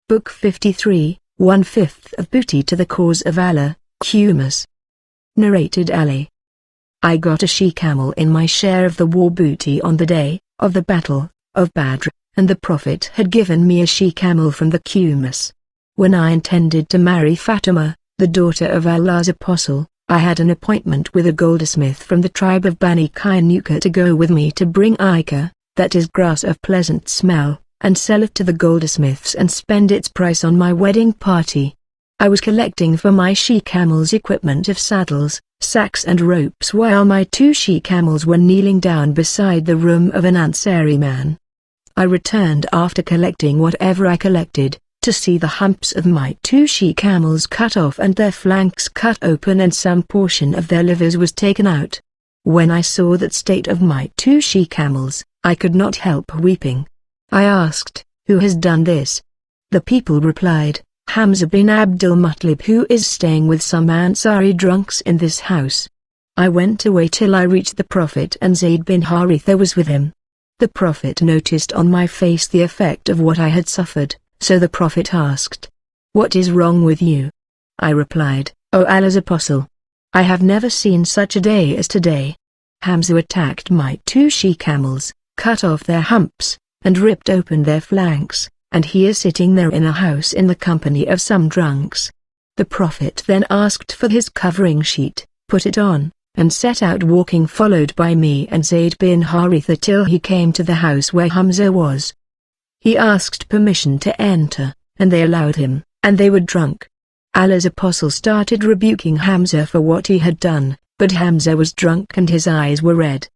Book 53, 1/5 of Booty to the Cause of Allah Khumus. Narrated Ali. I got a she-camel in my share of the war booty on the day of the Battle of Badr, and the Prophet had given me a she-camel from the Khumus. When I intended to marry Fatima, the daughter of Allah's Apostle, I had an appointment with a goldsmith from the tribe of Bani Kainuka to go with me to bring Ica, that is grass of pleasant smell, and sell it to the goldsmiths and spend its price on my wedding party. I was collecting for my she-camel's equipment of saddles, sacks and ropes while my 2 she-camels were kneeling down beside the room of an Ansari man. I returned after collecting whatever I collected, to see the humps of my 2 she-camels cut off and their flanks cut open and some portion of their livers was taken out. When I saw that state of my 2 she-camels, I could not help weeping. I asked, "Who has done this?" The people replied, "Hamza bin Abdul Muttalib, who is staying with some Ansari drunks in this house." I went away till I reached the Prophet and Zayd bin Haritha was with him. The Prophet noticed on my face the effect of what I had suffered, so the Prophet asked, "What is wrong with you?" I replied, "O Allah's Apostle, I have never seen such a day as today. Hamza attacked my 2 she-camels, cut off their humps, and ripped open their flanks, and he is sitting there in a house in the company of some drunks." The Prophet then asked for his covering sheet, put it on, and set out walking followed by me and Zayd bin Haritha till he came to the house where Hamza was. He asked permission to enter, and they allowed him, and they were drunk. Allah's Apostle started rebuking Hamza for what he had done, but Hamza was drunk and his eyes were red.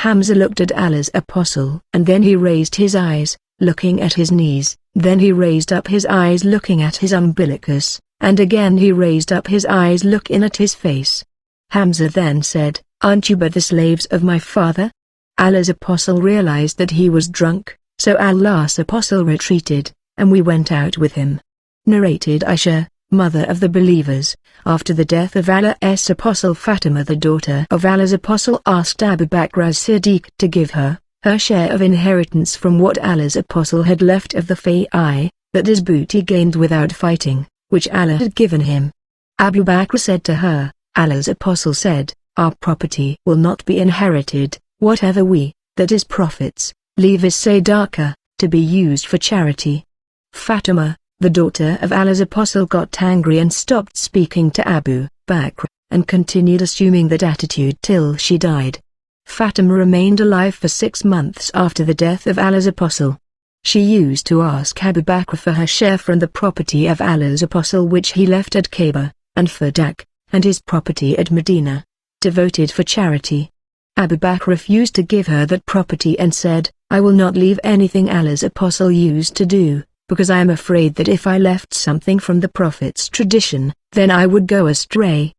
Hamza looked at Allah's Apostle and then he raised his eyes, looking at his knees, then he raised up his eyes looking at his umbilicus, and again he raised up his eyes looking at his face. Hamza then said, "Aren't you but the slaves of my father?" Allah's Apostle realized that he was drunk, so Allah's Apostle retreated, and we went out with him. Narrated Aisha, mother of the believers, after the death of Allah's Apostle Fatima, the daughter of Allah's Apostle, asked Abu Bakr as-Siddiq to give her share of inheritance from what Allah's Apostle had left of the fai, that is booty gained without fighting, which Allah had given him. Abu Bakr said to her, Allah's Apostle said, "Our property will not be inherited, whatever we, that is prophets, leave is sadaqah, to be used for charity." Fatima, the daughter of Allah's Apostle, got angry and stopped speaking to Abu Bakr, and continued assuming that attitude till she died. Fatima remained alive for 6 months after the death of Allah's Apostle. She used to ask Abu Bakr for her share from the property of Allah's Apostle which he left at Kaaba, and Fadak, and his property at Medina, devoted for charity. Abu Bakr refused to give her that property and said, "I will not leave anything Allah's Apostle used to do, because I am afraid that if I left something from the Prophet's tradition, then I would go astray."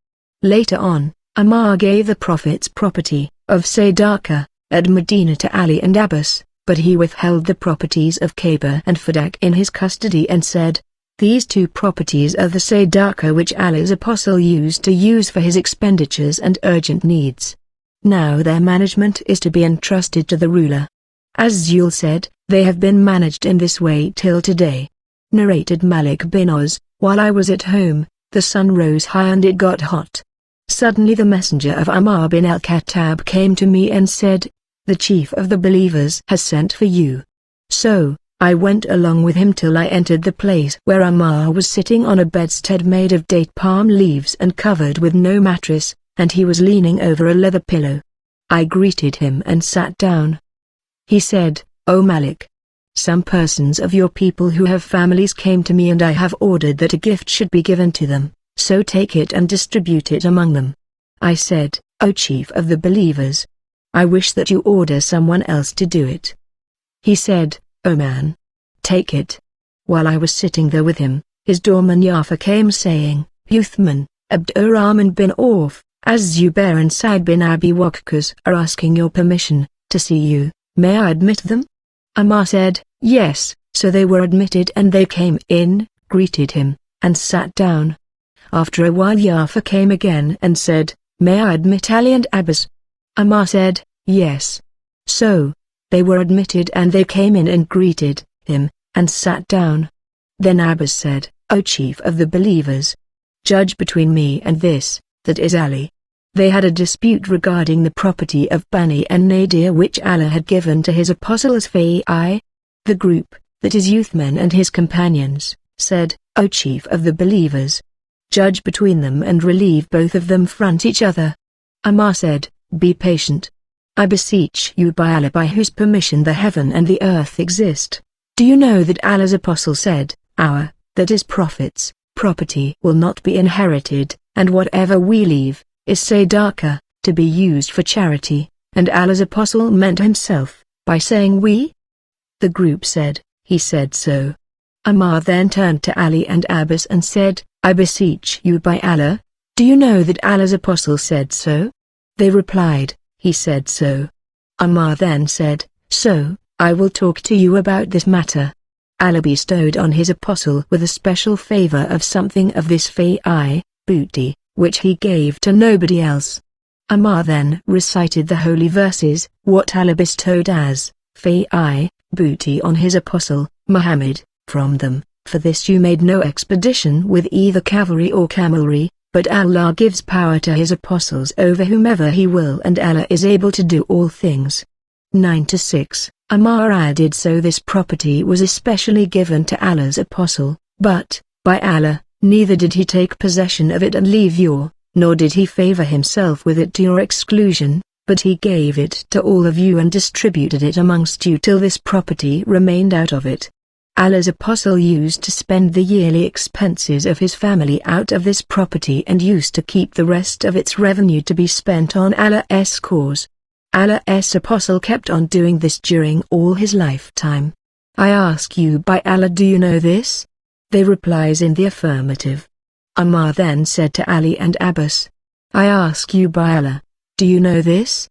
Later on, Ammar gave the Prophet's property of Sadaqah at Medina to Ali and Abbas, but he withheld the properties of Kaaba and Fadak in his custody and said, "These 2 properties are the Sadaqah which Allah's Apostle used to use for his expenditures and urgent needs. Now their management is to be entrusted to the ruler." As Zul said, they have been managed in this way till today. Narrated Malik bin Oz, while I was at home, the sun rose high and it got hot. Suddenly the messenger of Umar bin al-Khattab came to me and said, "The chief of the believers has sent for you." So, I went along with him till I entered the place where Umar was sitting on a bedstead made of date palm leaves and covered with no mattress, and he was leaning over a leather pillow. I greeted him and sat down. He said, "O Malik, some persons of your people who have families came to me and I have ordered that a gift should be given to them, so take it and distribute it among them." I said, "O chief of the believers, I wish that you order someone else to do it." He said, "O man, take it." While I was sitting there with him, his doorman Jafar came saying, "Uthman, Abdurrahman bin Auf, as Zubair and Sa'd bin Abi Waqqas are asking your permission to see you, may I admit them?" Ammar said, "Yes," so they were admitted and they came in, greeted him, and sat down. After a while Jafar came again and said, "May I admit Ali and Abbas?" Ammar said, "Yes." So, they were admitted and they came in and greeted him, and sat down. Then Abbas said, O chief of the believers, judge between me and this, that is Ali. They had a dispute regarding the property of Bani and Nadir which Allah had given to his apostles Fa'i. The group, that is Uthman and his companions, said, O chief of the believers, judge between them and relieve both of them front each other. Ammar said, Be patient. I beseech you by Allah by whose permission the heaven and the earth exist. Do you know that Allah's apostle said, Our, that is prophets, property will not be inherited, and whatever we leave, is sadaqah, to be used for charity, and Allah's apostle meant himself, by saying we? The group said, He said so. Ammar then turned to Ali and Abbas and said, I beseech you by Allah, do you know that Allah's apostle said so? They replied, He said so. Ammar then said, So, I will talk to you about this matter. Allah bestowed on his apostle with a special favor of something of this fa'i, booty, which he gave to nobody else. Ammar then recited the holy verses, what Allah bestowed as fa'i, booty on his apostle, Muhammad, from them. For this you made no expedition with either cavalry or camelry, but Allah gives power to his apostles over whomever he will, and Allah is able to do all things. 9-6. Ammar added, so this property was especially given to Allah's apostle, but, by Allah, neither did he take possession of it and leave your, nor did he favor himself with it to your exclusion, but he gave it to all of you and distributed it amongst you till this property remained out of it. Allah's apostle used to spend the yearly expenses of his family out of this property and used to keep the rest of its revenue to be spent on Allah's cause. Allah's apostle kept on doing this during all his lifetime. I ask you by Allah, do you know this? They replies in the affirmative. Ammar then said to Ali and Abbas, I ask you by Allah, do you know this?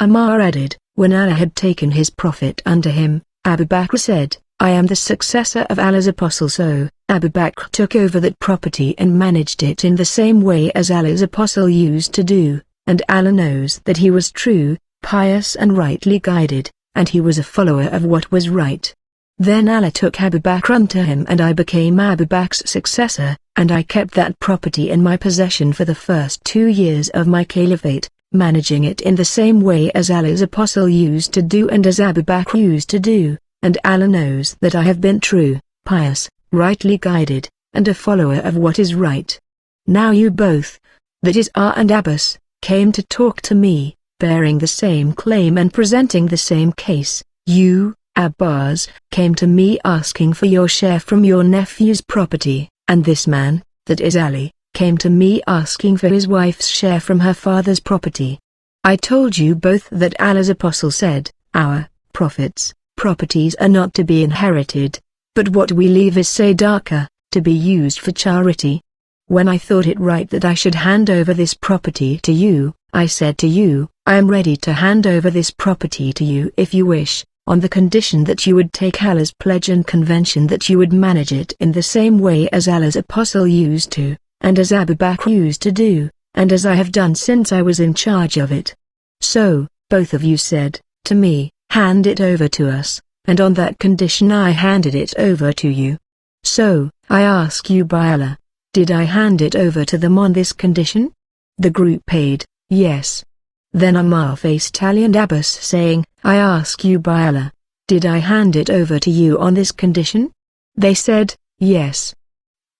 Ammar added, when Allah had taken his prophet under him, Abu Bakr said, I am the successor of Allah's apostle, so Abu Bakr took over that property and managed it in the same way as Allah's apostle used to do, and Allah knows that he was true, pious and rightly guided, and he was a follower of what was right. Then Allah took Abu Bakr unto him and I became Abu Bakr's successor, and I kept that property in my possession for the first 2 years of my caliphate, managing it in the same way as Allah's apostle used to do and as Abu Bakr used to do, and Allah knows that I have been true, pious, rightly guided, and a follower of what is right. Now you both, that is and Abbas, came to talk to me, bearing the same claim and presenting the same case. You, Abbas, came to me asking for your share from your nephew's property, and this man, that is Ali, came to me asking for his wife's share from her father's property. I told you both that Allah's apostle said, Our, prophets, properties are not to be inherited, but what we leave is sadaqah, to be used for charity. When I thought it right that I should hand over this property to you, I said to you, I am ready to hand over this property to you if you wish, on the condition that you would take Allah's pledge and convention that you would manage it in the same way as Allah's apostle used to, and as Abu Bakr used to do, and as I have done since I was in charge of it. So, both of you said, to me, hand it over to us, and on that condition I handed it over to you. So, I ask you by Allah, did I hand it over to them on this condition? The group paid, yes. Then Ammar faced Ali and Abbas saying, I ask you by Allah, did I hand it over to you on this condition? They said, yes.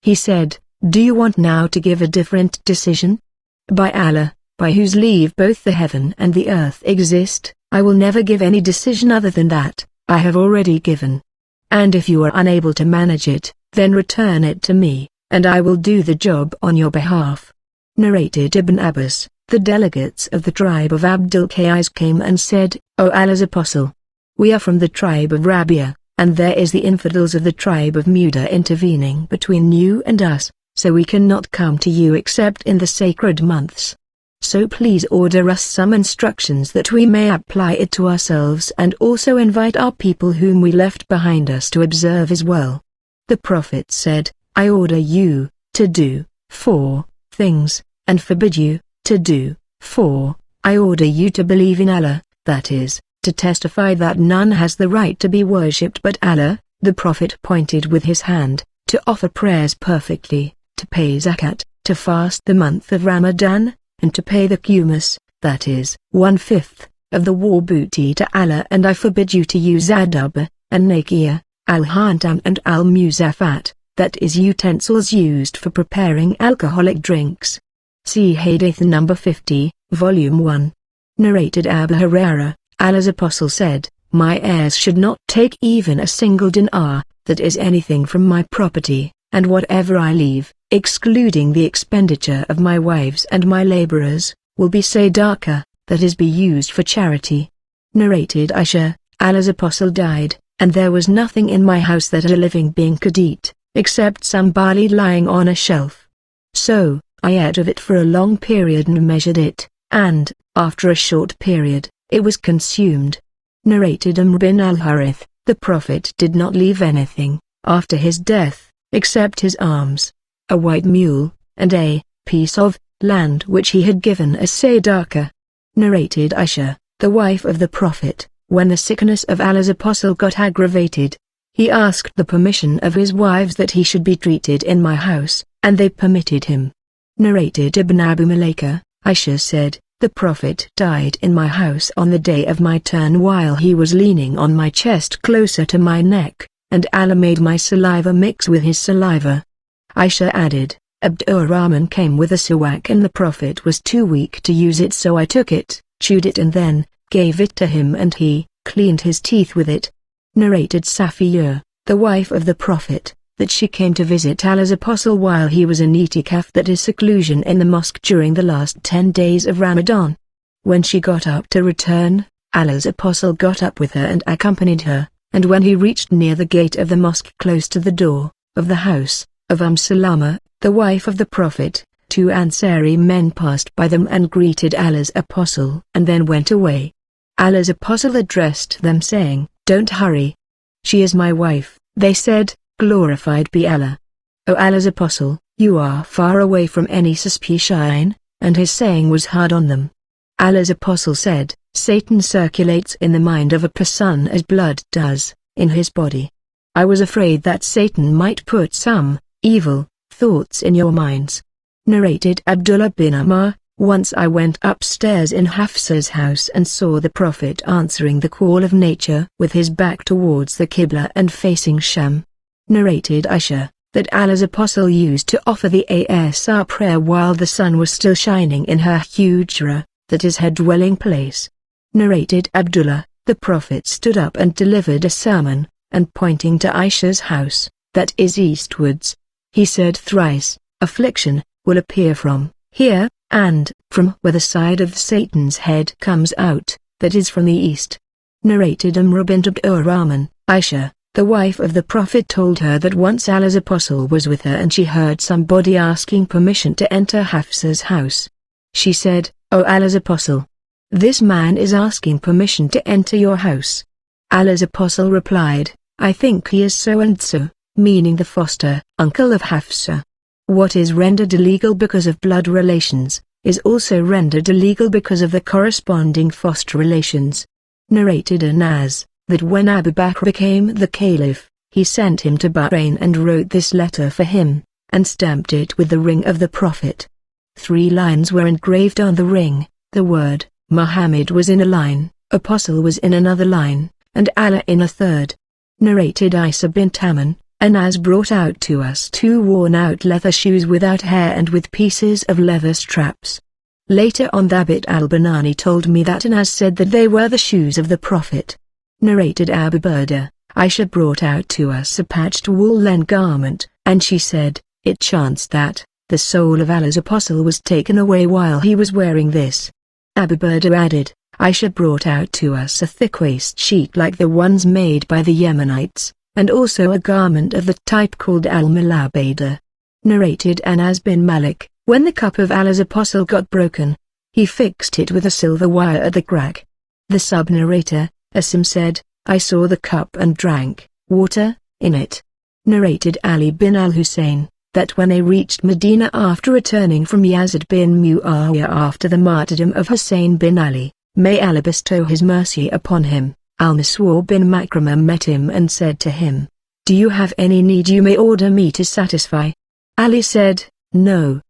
He said, do you want now to give a different decision? By Allah, by whose leave both the heaven and the earth exist, I will never give any decision other than that I have already given. And if you are unable to manage it, then return it to me, and I will do the job on your behalf. Narrated Ibn Abbas, the delegates of the tribe of Abdul Qais came and said, O Allah's apostle, we are from the tribe of Rabia, and there is the infidels of the tribe of Muda intervening between you and us, so we cannot come to you except in the sacred months. So please order us some instructions that we may apply it to ourselves and also invite our people whom we left behind us to observe as well. The Prophet said, I order you to do 4 things, and forbid you to do 4. I order you to believe in Allah, that is, to testify that none has the right to be worshipped but Allah. The Prophet pointed with his hand to offer prayers perfectly, to pay zakat, to fast the month of Ramadan, and to pay the Khumus, that is, 1/5, of the war booty to Allah, and I forbid you to use adab, and nakia, al-hantam and al-muzafat, that is utensils used for preparing alcoholic drinks. See Hadith number 50, Volume 1. Narrated Abu Hurairah, Allah's Apostle said, my heirs should not take even a single dinar, that is anything from my property, and whatever I leave, excluding the expenditure of my wives and my laborers, will be sadaqah, that is be used for charity. Narrated Aisha, Allah's Apostle died, and there was nothing in my house that a living being could eat, except some barley lying on a shelf. So, I ate of it for a long period and measured it, and, after a short period, it was consumed. Narrated Amr bin al-Harith, the Prophet did not leave anything, after his death, except his arms, a white mule, and a piece of land which he had given as sadaqah. Narrated Aisha, the wife of the Prophet, when the sickness of Allah's Apostle got aggravated, he asked the permission of his wives that he should be treated in my house, and they permitted him. Narrated Ibn Abu Mulaika, Aisha said, the Prophet died in my house on the day of my turn while he was leaning on my chest closer to my neck, and Allah made my saliva mix with his saliva. Aisha added, Abdurrahman came with a siwak and the Prophet was too weak to use it, so I took it, chewed it and then gave it to him and he cleaned his teeth with it. Narrated Safiyyah, the wife of the Prophet, that she came to visit Allah's Apostle while he was in itikaf, that is seclusion in the mosque during the last 10 days of Ramadan. When she got up to return, Allah's Apostle got up with her and accompanied her, and when he reached near the gate of the mosque close to the door of the house of Salama, the wife of the Prophet, 2 Ansari men passed by them and greeted Allah's Apostle and then went away. Allah's Apostle addressed them saying, don't hurry. She is my wife, they said, glorified be Allah. O Allah's Apostle, you are far away from any suspicion, and his saying was hard on them. Allah's Apostle said, Satan circulates in the mind of a person as blood does in his body. I was afraid that Satan might put some evil thoughts in your minds. Narrated Abdullah bin Amr, once I went upstairs in Hafsa's house and saw the Prophet answering the call of nature with his back towards the Qibla and facing Sham. Narrated Aisha, that Allah's Apostle used to offer the Asr prayer while the sun was still shining in her hujra, that is her dwelling place. Narrated Abdullah, the Prophet stood up and delivered a sermon, and pointing to Aisha's house, that is eastwards, he said thrice, affliction will appear from here, and from where the side of Satan's head comes out, that is from the east. Narrated Amr bint Abdurrahman, Aisha, the wife of the Prophet told her that once Allah's Apostle was with her and she heard somebody asking permission to enter Hafsa's house. She said, O Allah's Apostle, this man is asking permission to enter your house. Allah's Apostle replied, I think he is so and so, meaning the foster uncle of Hafsa. What is rendered illegal because of blood relations, is also rendered illegal because of the corresponding foster relations. Narrated Anas, that when Abu Bakr became the caliph, he sent him to Bahrain and wrote this letter for him, and stamped it with the ring of the Prophet. 3 lines were engraved on the ring, the word, Muhammad was in a line, Apostle was in another line, and Allah in a third. Narrated Isa bint Ammon, Anas brought out to us 2 worn-out leather shoes without hair and with pieces of leather straps. Later on Thabit al-Banani told me that Anas said that they were the shoes of the Prophet. Narrated Abu Burda, Aisha brought out to us a patched woolen garment, and she said, it chanced that the soul of Allah's Apostle was taken away while he was wearing this. Abu Burda added, Aisha brought out to us a thick waist sheet like the ones made by the Yemenites, and also a garment of the type called al-Malabeda. Narrated Anas bin Malik, when the cup of Allah's Apostle got broken, he fixed it with a silver wire at the crack. The sub-narrator, Asim said, I saw the cup and drank water in it. Narrated Ali bin al-Hussein, that when they reached Medina after returning from Yazid bin Muawiyah after the martyrdom of Hussein bin Ali, may Allah bestow his mercy upon him, Al-Maswar bin Makramah met him and said to him, "Do you have any need you may order me to satisfy?" Ali said, "No."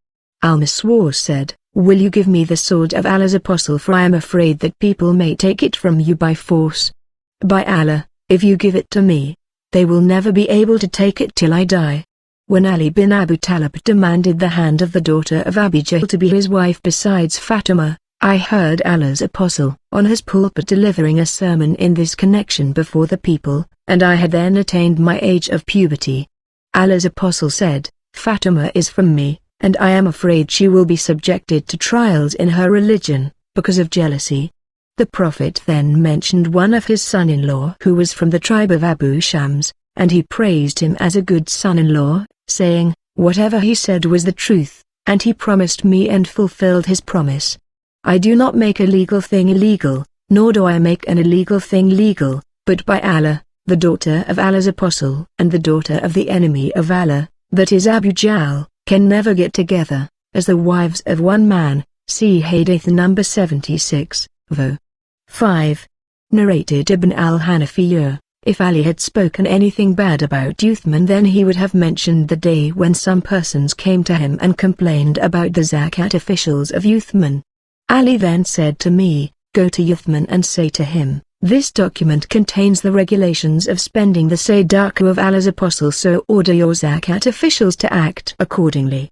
Al-Maswar said, "Will you give me the sword of Allah's apostle, for I am afraid that people may take it from you by force. By Allah, if you give it to me, they will never be able to take it till I die." When Ali bin Abu Talib demanded the hand of the daughter of Abi Jahl to be his wife besides Fatima, I heard Allah's apostle on his pulpit delivering a sermon in this connection before the people, and I had then attained my age of puberty. Allah's apostle said, "Fatima is from me, and I am afraid she will be subjected to trials in her religion, because of jealousy." The Prophet then mentioned one of his son-in-law who was from the tribe of Abu Shams, and he praised him as a good son-in-law, saying, "Whatever he said was the truth, and he promised me and fulfilled his promise. I do not make a legal thing illegal, nor do I make an illegal thing legal, but by Allah, the daughter of Allah's apostle and the daughter of the enemy of Allah, that is Abu Jahl, can never get together, as the wives of one man." See Hadith number 76, Vo. 5. Narrated Ibn al-Hanafiyyah, if Ali had spoken anything bad about Uthman, then he would have mentioned the day when some persons came to him and complained about the zakat officials of Uthman. Ali then said to me, "Go to Uthman and say to him, this document contains the regulations of spending the sadaqah of Allah's apostle, so order your zakat officials to act accordingly."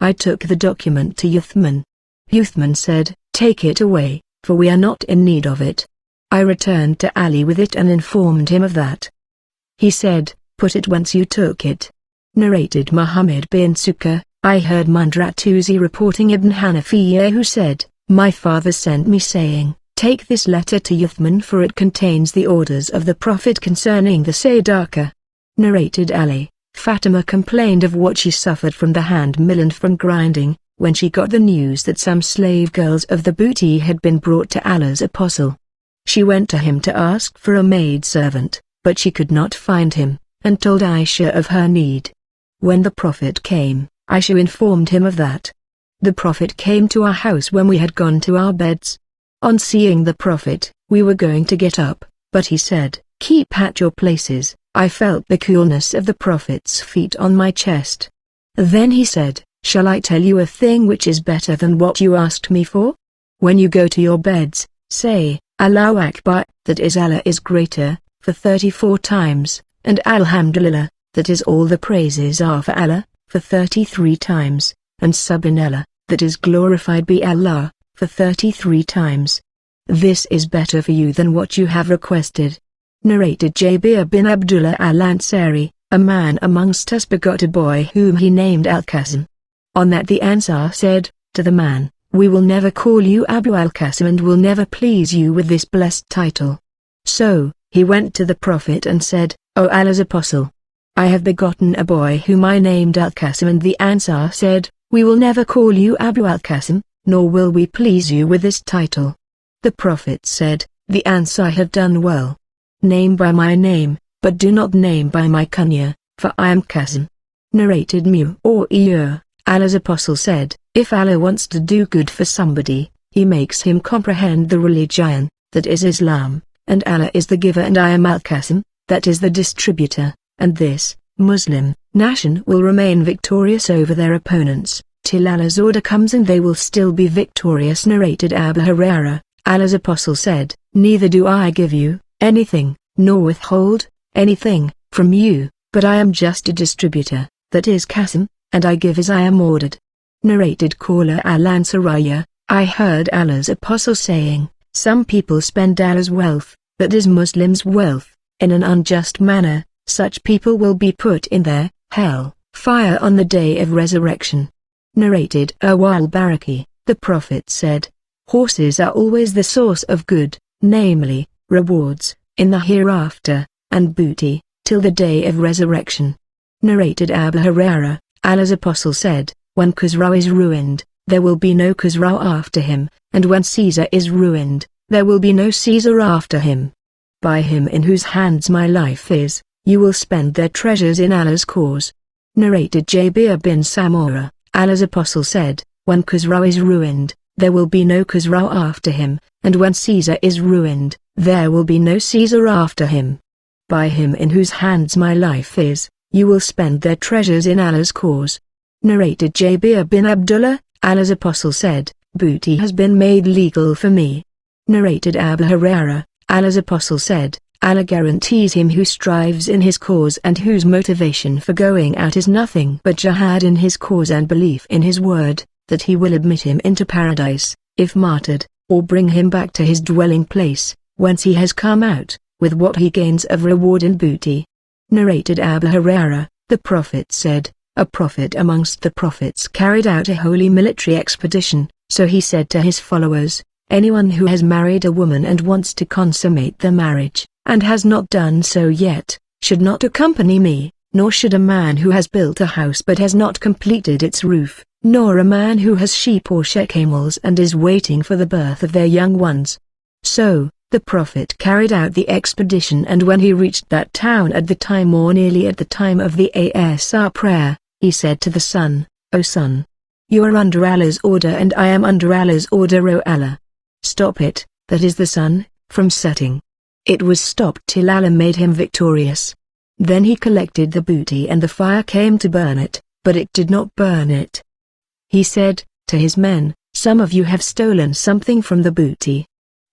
I took the document to Uthman. Uthman said, "Take it away, for we are not in need of it." I returned to Ali with it and informed him of that. He said, "Put it whence you took it." Narrated Muhammad bin Sukkah, I heard Mundratuzi reporting Ibn Hanafiyyah, who said, "My father sent me saying, take this letter to Uthman, for it contains the orders of the Prophet concerning the sadaqah." Narrated Ali, Fatima complained of what she suffered from the hand mill and from grinding, when she got the news that some slave girls of the booty had been brought to Allah's apostle. She went to him to ask for a maidservant, but she could not find him, and told Aisha of her need. When the Prophet came, Aisha informed him of that. The Prophet came to our house when we had gone to our beds. On seeing the Prophet, we were going to get up, but he said, "Keep at your places." I felt the coolness of the Prophet's feet on my chest. Then he said, "Shall I tell you a thing which is better than what you asked me for? When you go to your beds, say, Allahu Akbar, that is Allah is greater, for 34 times, and Alhamdulillah, that is all the praises are for Allah, for 33 times, and Subhanallah, that is glorified be Allah, for 33 times. This is better for you than what you have requested." Narrated Jabir bin Abdullah al-Ansari, a man amongst us begot a boy whom he named Al-Qasim. On that the Ansar said, to the man, "We will never call you Abu al-Qasim and will never please you with this blessed title." So, he went to the Prophet and said, "O Allah's apostle, I have begotten a boy whom I named Al-Qasim," and the Ansar said, "We will never call you Abu al-Qasim, nor will we please you with this title." The Prophet said, "The Ansar have done well. Name by my name, but do not name by my kunya, for I am Qasim." Narrated Mu'awiyah, Allah's apostle said, "If Allah wants to do good for somebody, he makes him comprehend the religion, that is Islam, and Allah is the giver and I am Al-Qasim, that is the distributor, and this Muslim nation will remain victorious over their opponents, till Allah's order comes and they will still be victorious." Narrated Abu Hurairah, Allah's apostle said, "Neither do I give you anything, nor withhold anything from you, but I am just a distributor, that is Qasim, and I give as I am ordered." Narrated Qala al-Ansariyah, I heard Allah's apostle saying, "Some people spend Allah's wealth, that is Muslims' wealth, in an unjust manner. Such people will be put in their hell fire on the day of resurrection." Narrated Awal Baraki, the Prophet said, "Horses are always the source of good, namely, rewards, in the hereafter, and booty, till the day of resurrection." Narrated Abu Hurairah, Allah's apostle said, "When Khusraw is ruined, there will be no Khusraw after him, and when Caesar is ruined, there will be no Caesar after him. By him in whose hands my life is, you will spend their treasures in Allah's cause." Narrated Jabir bin Samura, Allah's apostle said, "When Khusraw is ruined, there will be no Khusraw after him, and when Caesar is ruined, there will be no Caesar after him. by him in whose hands my life is, you will spend their treasures in Allah's cause. Narrated Jabir bin Abdullah, Allah's Apostle said, booty has been made legal for me. Narrated Abu Hurairah, Allah's Apostle said, Allah guarantees him who strives in his cause and whose motivation for going out is nothing but jihad in his cause and belief in his word, that he will admit him into paradise, if martyred, or bring him back to his dwelling place, whence he has come out, with what he gains of reward and booty. Narrated Abu Hurairah, the Prophet said, a prophet amongst the prophets carried out a holy military expedition, so he said to his followers, anyone who has married a woman and wants to consummate the marriage, and has not done so yet, should not accompany me, nor should a man who has built a house but has not completed its roof, nor a man who has sheep or camels and is waiting for the birth of their young ones. So, the Prophet carried out the expedition, and when he reached that town at the time or nearly at the time of the Asr prayer, he said to the son, O son, you are under Allah's order and I am under Allah's order, O Allah. Stop it, that is the sun, from setting. It was stopped till Allah made him victorious. Then he collected the booty and the fire came to burn it, but it did not burn it. He said to his men, some of you have stolen something from the booty.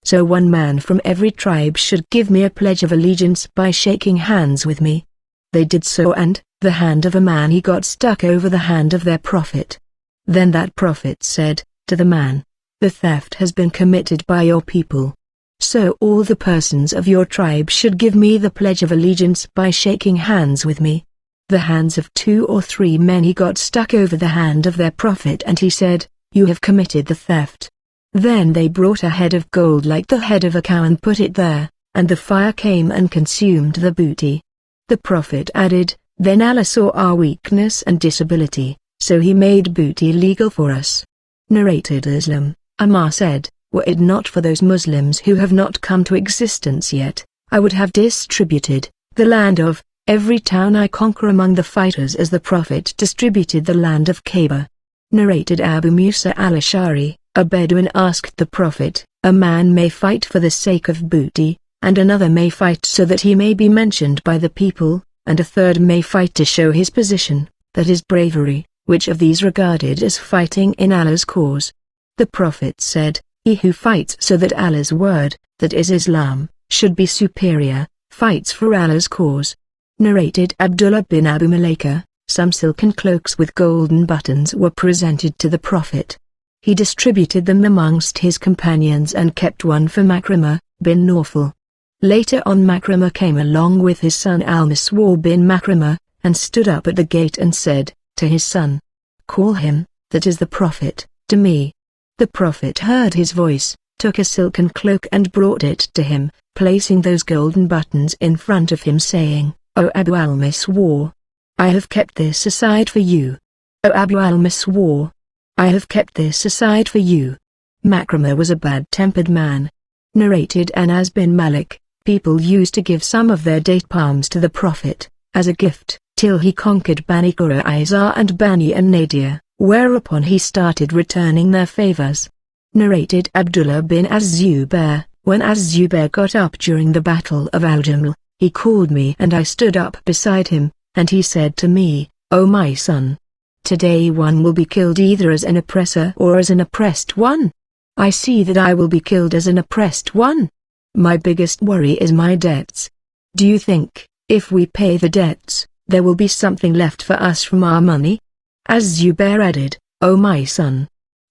So one man from every tribe should give me a pledge of allegiance by shaking hands with me. They did so, and the hand of a man he got stuck over the hand of their prophet. Then that prophet said to the man, the theft has been committed by your people. So all the persons of your tribe should give me the pledge of allegiance by shaking hands with me. The hands of 2 or 3 men he got stuck over the hand of their prophet, and he said, you have committed the theft. Then they brought a head of gold like the head of a cow and put it there, and the fire came and consumed the booty. The prophet added, then Allah saw our weakness and disability, so he made booty legal for us. Narrated Islam, Ammar said, were it not for those Muslims who have not come to existence yet, I would have distributed the land of every town I conquer among the fighters as the Prophet distributed the land of Kaaba. Narrated Abu Musa al-Ash'ari, a Bedouin asked the Prophet, a man may fight for the sake of booty, and another may fight so that he may be mentioned by the people, and a third may fight to show his position, that is bravery, which of these regarded as fighting in Allah's cause? The Prophet said, he who fights so that Allah's word, that is Islam, should be superior, fights for Allah's cause. Narrated Abdullah bin Abu Malaika, some silken cloaks with golden buttons were presented to the Prophet. He distributed them amongst his companions and kept one for Makramah bin Nawfal. Later on Makramah came along with his son Al-Miswar bin Makramah, and stood up at the gate and said to his son, call him, that is the Prophet, to me. The Prophet heard his voice, took a silken cloak and brought it to him, placing those golden buttons in front of him, saying, O Abu al-Miswar, I have kept this aside for you. O Abu al-Miswar, I have kept this aside for you. Makramah was a bad-tempered man. Narrated Anas bin Malik, people used to give some of their date palms to the Prophet, as a gift, till he conquered Bani Qurayza and Bani an-Nadir, whereupon he started returning their favors. Narrated Abdullah bin Az-Zubair, when Az-Zubair got up during the battle of Al-Jamal, he called me and I stood up beside him, and he said to me, O my son, today one will be killed either as an oppressor or as an oppressed one. I see that I will be killed as an oppressed one. My biggest worry is my debts. Do you think, if we pay the debts, there will be something left for us from our money? Az-Zubair added, O my son,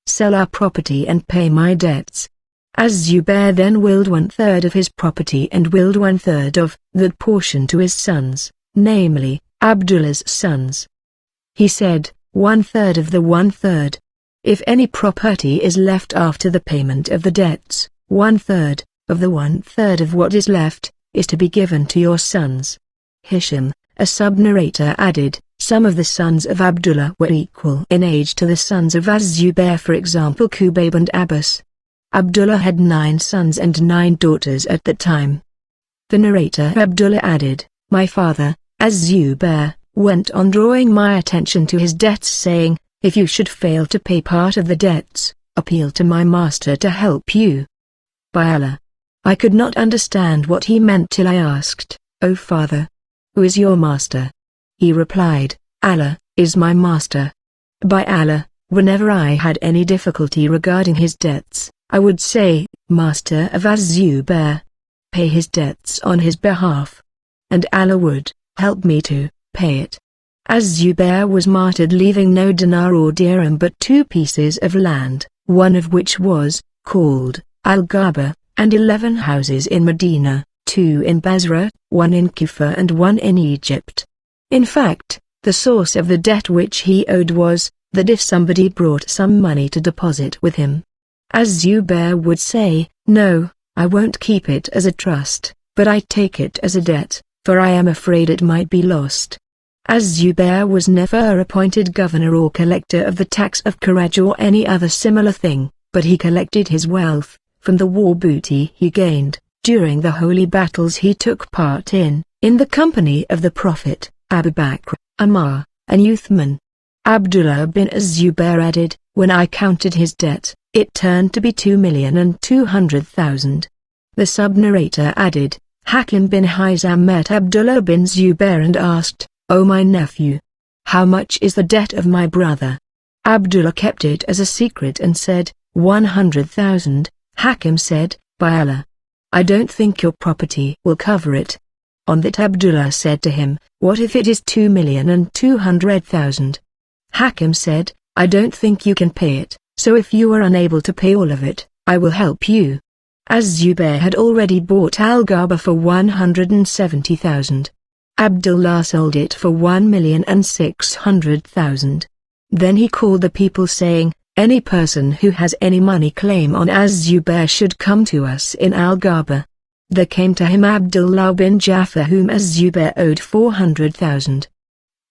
sell our property and pay my debts. Az-Zubair then willed 1/3 of his property and willed 1/3 of that portion to his sons, namely, Abdullah's sons. He said, 1/3 of the 1/3. If any property is left after the payment of the debts, 1/3 of the 1/3 of what is left, is to be given to your sons. Hisham, a sub-narrator added, some of the sons of Abdullah were equal in age to the sons of Az-Zubair, for example Kubayb and Abbas. Abdullah had 9 sons and 9 daughters at that time. The narrator Abdullah added, my father, Az-Zubair, went on drawing my attention to his debts, saying, if you should fail to pay part of the debts, appeal to my master to help you. By Allah, I could not understand what he meant till I asked, "O father, who is your master?" He replied, "Allah is my master. By Allah, whenever I had any difficulty regarding his debts, I would say, Master of Az-Zubair, pay his debts on his behalf. And Allah would help me to pay it." Az-Zubair was martyred leaving no dinar or dirham but 2 pieces of land, one of which was called Al-Ghaba, and 11 houses in Medina, 2 in Basra, 1 in Kufa and 1 in Egypt. In fact, the source of the debt which he owed was that if somebody brought some money to deposit with him, Az-Zubair would say, "No, I won't keep it as a trust, but I take it as a debt, for I am afraid it might be lost." Az-Zubair was never appointed governor or collector of the tax of Kharaj or any other similar thing, but he collected his wealth from the war booty he gained during the holy battles he took part in the company of the Prophet, Abu Bakr, Umar, and Uthman. Abdullah bin Az-Zubair added, "When I counted his debt, it turned to be 2,200,000. The sub-narrator added, Hakim bin Hizam met Abdullah bin Zubair and asked, "O my nephew, how much is the debt of my brother?" Abdullah kept it as a secret and said, 100,000. Hakim said, "By Allah, I don't think your property will cover it." On that Abdullah said to him, "What if it is 2,200,000? Hakim said, "I don't think you can pay it, so if you are unable to pay all of it, I will help you." Az-Zubair had already bought Al-Ghaba for 170,000. Abdullah sold it for 1,600,000. Then he called the people saying, "Any person who has any money claim on Az-Zubair should come to us in Al-Ghaba." There came to him Abdullah bin Jafar whom Az-Zubair owed 400,000.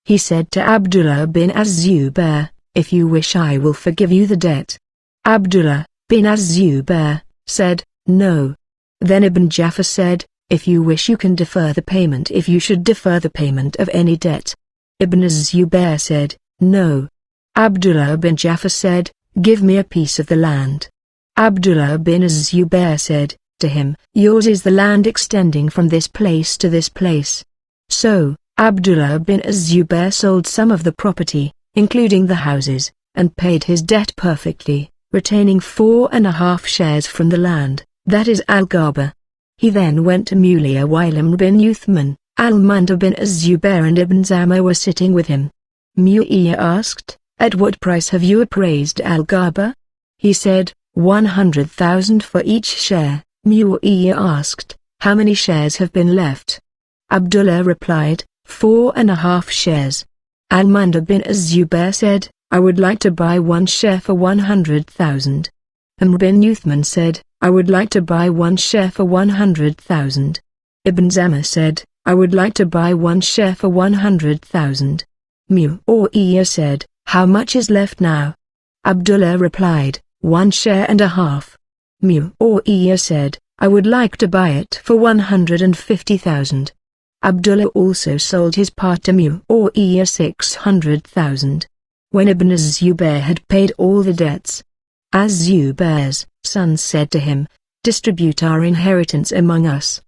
He said to Abdullah bin Az-Zubair, "If you wish I will forgive you the debt." Abdullah bin Az-Zubair said, "No." Then Ibn Jafar said, "If you wish you can defer the payment if you should defer the payment of any debt." Ibn Az-Zubair said, "No." Abdullah bin Jafar said, "Give me a piece of the land." Abdullah bin Az-Zubair said to him, "Yours is the land extending from this place to this place." So, Abdullah bin Az-Zubair sold some of the property, including the houses, and paid his debt perfectly, retaining 4.5 shares from the land, that is Al-Ghaba. He then went to Mulia while Amr bin Uthman, Al-Munda bin Az-Zubair and Ibn Zama were sitting with him. Mu'iyya asked, "At what price have you appraised Al-Ghaba?" He said, 100,000 for each share. Mu'iyya asked, "How many shares have been left?" Abdullah replied, 4.5 shares. Al-Munda bin Az-Zubair said, "I would like to buy 1 share for 100,000. Amr bin Uthman said, "I would like to buy 1 share for 100,000. Ibn Zama said, "I would like to buy 1 share for 100,000. Mu'iyya said, "How much is left now?" Abdullah replied, 1 share and a half. Mu'iyya said, "I would like to buy it for 150,000. Abdullah also sold his part to Mu'iyya 600,000. When Ibn Az-Zubair had paid all the debts, Az-Zubair's sons said to him, "Distribute our inheritance among us."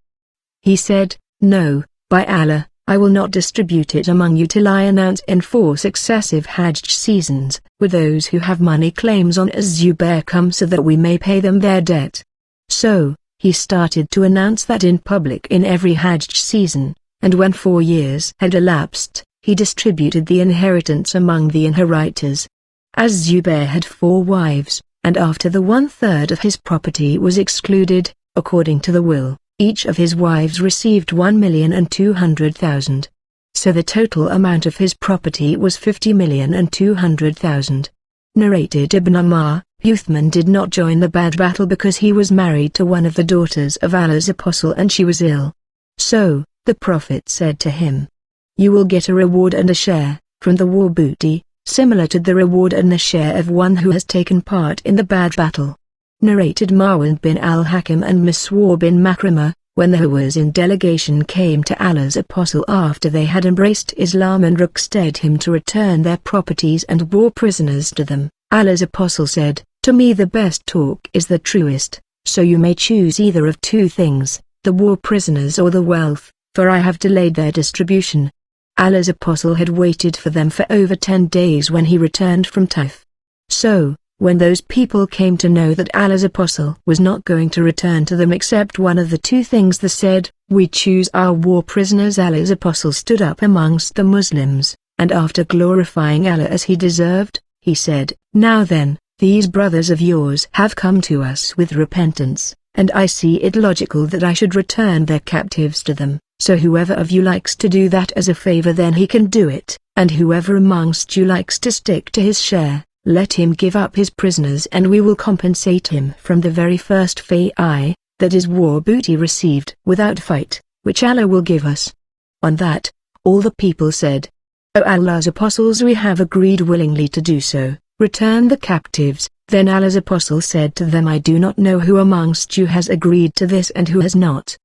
He said, "No, by Allah, I will not distribute it among you till I announce in 4 successive Hajj seasons, with those who have money claims on Az-Zubair come so that we may pay them their debt." So, he started to announce that in public in every Hajj season, and when 4 years had elapsed, he distributed the inheritance among the inheritors. Az-Zubair had 4 wives, and after the 1/3 of his property was excluded, according to the will, each of his wives received 1,200,000. So the total amount of his property was 50,200,000. Narrated Ibn Umar, Uthman did not join the Badr battle because he was married to one of the daughters of Allah's apostle and she was ill. So, the Prophet said to him, "You will get a reward and a share from the war booty, similar to the reward and the share of one who has taken part in the Badr battle." Narrated Marwan bin al-Hakam and Miswar bin Makramah, when the who was in delegation came to Allah's apostle after they had embraced Islam and requested him to return their properties and war prisoners to them, Allah's apostle said, "To me the best talk is the truest, so you may choose either of 2 things, the war prisoners or the wealth, for I have delayed their distribution." Allah's apostle had waited for them for over 10 days when he returned from Taif. So, when those people came to know that Allah's apostle was not going to return to them except one of the two things, they said, "We choose our war prisoners." Allah's apostle stood up amongst the Muslims, and after glorifying Allah as he deserved, he said, "Now then, these brothers of yours have come to us with repentance, and I see it logical that I should return their captives to them. So whoever of you likes to do that as a favor, then he can do it, and whoever amongst you likes to stick to his share, let him give up his prisoners and we will compensate him from the very first fai, that is war booty received without fight, which Allah will give us." On that, all the people said, "O Allah's apostles, we have agreed willingly to do so, return the captives." Then Allah's apostle said to them, "I do not know who amongst you has agreed to this and who has not.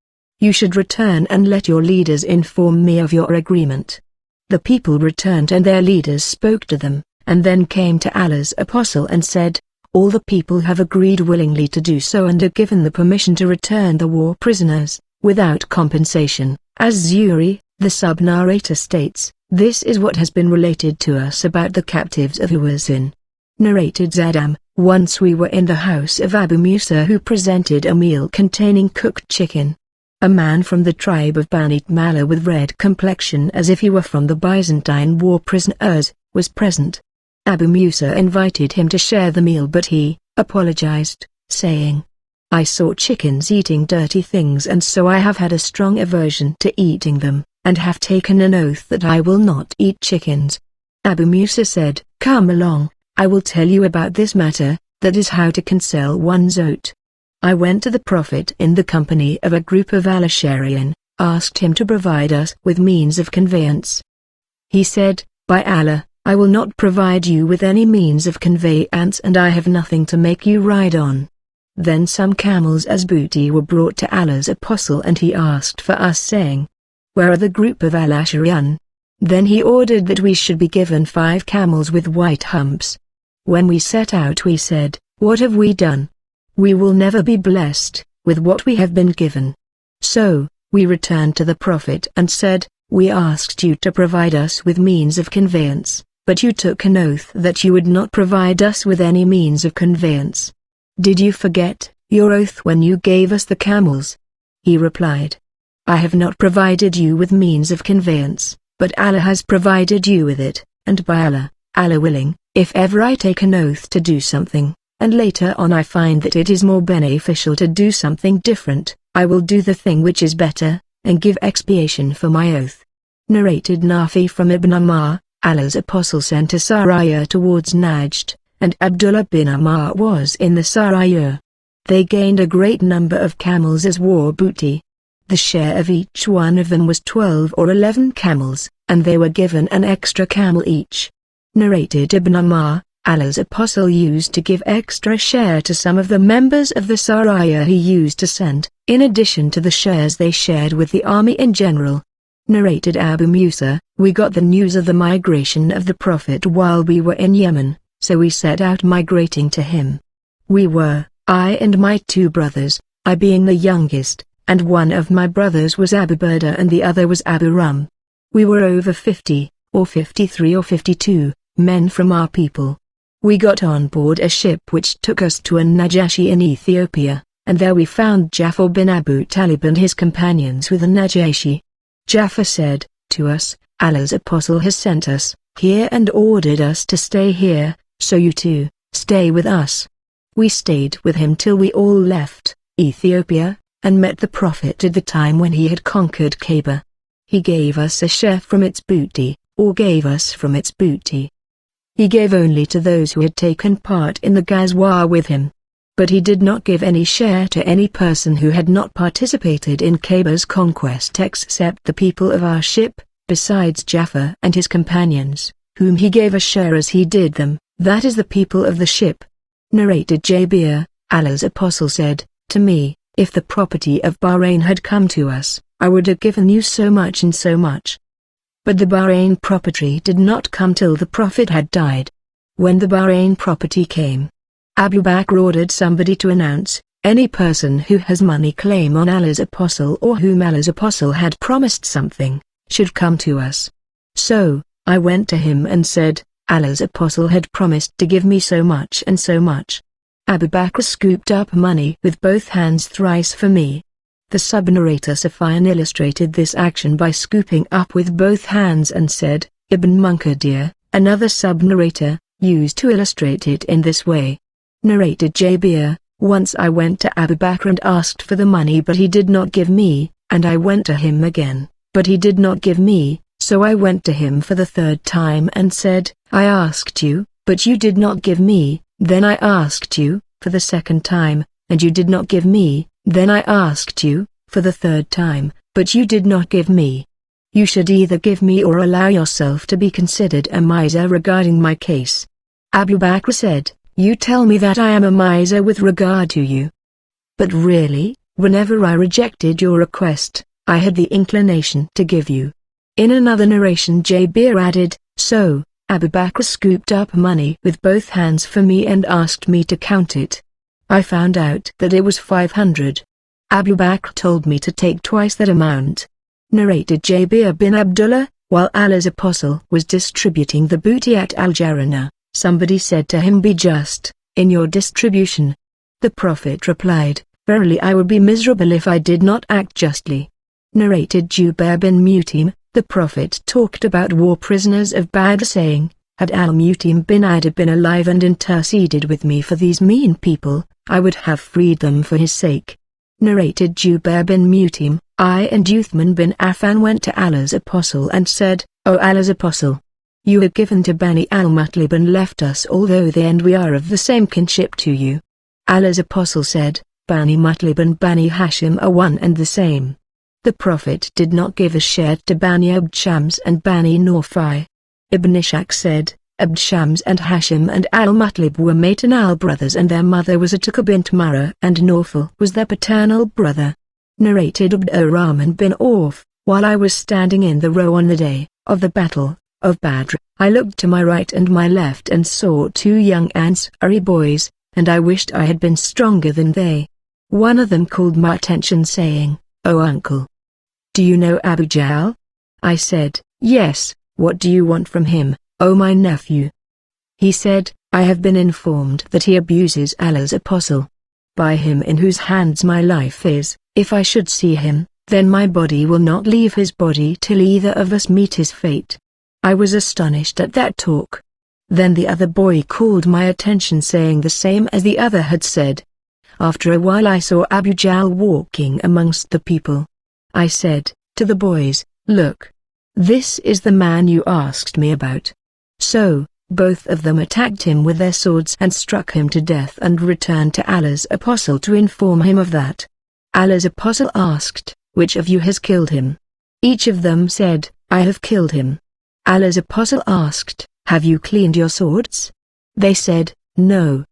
You should return and let your leaders inform me of your agreement." The people returned and their leaders spoke to them, and then came to Allah's apostle and said, "All the people have agreed willingly to do so and are given the permission to return the war prisoners, without compensation." As Zuri, the sub-narrator states, "This is what has been related to us about the captives of Muhsin." Narrated Zadam, "Once we were in the house of Abu Musa, who presented a meal containing cooked chicken. A man from the tribe of Bani Mala with red complexion as if he were from the Byzantine war prisoners, was present. Abu Musa invited him to share the meal, but he apologized, saying, 'I saw chickens eating dirty things, and so I have had a strong aversion to eating them, and have taken an oath that I will not eat chickens.' Abu Musa said, 'Come along, I will tell you about this matter, that is how to cancel one's oath.' I went to the Prophet in the company of a group of Al-Asharian, asked him to provide us with means of conveyance. He said, 'By Allah, I will not provide you with any means of conveyance, and I have nothing to make you ride on.' Then some camels as booty were brought to Allah's apostle, and he asked for us, saying, 'Where are the group of Al-Asharian?' Then he ordered that we should be given 5 camels with white humps. When we set out, we said, 'What have we done? We will never be blessed with what we have been given.' So, we returned to the Prophet and said, 'We asked you to provide us with means of conveyance, but you took an oath that you would not provide us with any means of conveyance. Did you forget your oath when you gave us the camels?' He replied, 'I have not provided you with means of conveyance, but Allah has provided you with it, and by Allah, Allah willing, if ever I take an oath to do something, and later on I find that it is more beneficial to do something different, I will do the thing which is better, and give expiation for my oath." Narrated Nafi from Ibn Ammar, Allah's apostle sent a Saraya towards Najd, and Abdullah bin Ammar was in the Saraya. They gained a great number of camels as war booty. The share of each one of them was 12 or 11 camels, and they were given an extra camel each. Narrated Ibn Ammar, Allah's apostle used to give extra share to some of the members of the Saraya he used to send, in addition to the shares they shared with the army in general. Narrated Abu Musa, "We got the news of the migration of the Prophet while we were in Yemen, so we set out migrating to him. We were, I and my 2 brothers, I being the youngest, and one of my brothers was Abu Burda and the other was Abu Rum. We were over 50, or 53 or 52, men from our people. We got on board a ship which took us to a Najashi in Ethiopia, and there we found Jafar bin Abu Talib and his companions with the Najashi. Jafar said to us, 'Allah's apostle has sent us here and ordered us to stay here, so you too, stay with us.' We stayed with him till we all left Ethiopia, and met the Prophet at the time when he had conquered Kaaba. He gave us a share from its booty, or gave us from its booty. He gave only to those who had taken part in the Ghazwa with him. But he did not give any share to any person who had not participated in Kaaba's conquest except the people of our ship, besides Jafar and his companions, whom he gave a share as he did them, that is the people of the ship." Narrated Jabir, Allah's apostle said, "To me, if the property of Bahrain had come to us, I would have given you so much and so much. But the Bahrain property did not come till the Prophet had died. When the Bahrain property came, Abu Bakr ordered somebody to announce, Any person who has money claim on Allah's Apostle or whom Allah's Apostle had promised something, should come to us. So, I went to him and said, Allah's Apostle had promised to give me so much and so much. Abu Bakr scooped up money with both hands thrice for me. The sub-narrator Safian illustrated this action by scooping up with both hands and said, Ibn Munkadir, another sub-narrator, used to illustrate it in this way. Narrated Jabir, once I went to Abu Bakr and asked for the money but he did not give me, and I went to him again, but he did not give me, so I went to him for the third time and said, I asked you, but you did not give me, then I asked you, for the second time, and you did not give me, then I asked you, for the third time, but you did not give me. You should either give me or allow yourself to be considered a miser regarding my case. Abu Bakr said, You tell me that I am a miser with regard to you. But really, whenever I rejected your request, I had the inclination to give you. In another narration Jabir added, So, Abu Bakr scooped up money with both hands for me and asked me to count it. I found out that it was 500. Abu Bakr told me to take twice that amount. Narrated Jabir bin Abdullah, while Allah's Apostle was distributing the booty at Al-Jarana, somebody said to him, Be just in your distribution. The Prophet replied, Verily I would be miserable if I did not act justly. Narrated Zubair bin Mutim, the Prophet talked about war prisoners of Badr saying, Had al-Mutim bin Adi been alive and interceded with me for these mean people, I would have freed them for his sake. Narrated Zubair bin Mutim, I and Uthman bin Affan went to Allah's Apostle and said, O Allah's Apostle, you have given to Bani al-Mutlib and left us although they and we are of the same kinship to you. Allah's Apostle said, Bani Mutlib and Bani Hashim are one and the same. The Prophet did not give a share to Bani Abd Shams and Bani Nawfal. Ibn Ishaq said, Abd Shams and Hashim and al-Mutlib were maternal brothers and their mother was Atiqah bint Murrah and Nawfal was their paternal brother. Narrated Abd ar-Rahman bin Auf, while I was standing in the row on the day of the Battle of Badr, I looked to my right and my left and saw two young Ansari boys, and I wished I had been stronger than they. One of them called my attention saying, O uncle, do you know Abu Jahl? I said, Yes, what do you want from him, O my nephew? He said, I have been informed that he abuses Allah's Apostle. By him in whose hands my life is, if I should see him, then my body will not leave his body till either of us meet his fate. I was astonished at that talk. Then the other boy called my attention saying the same as the other had said. After a while I saw Abu Jahl walking amongst the people. I said to the boys, Look, this is the man you asked me about. So, both of them attacked him with their swords and struck him to death and returned to Allah's Apostle to inform him of that. Allah's Apostle asked, Which of you has killed him? Each of them said, I have killed him. Allah's Apostle asked, Have you cleaned your swords? They said, No.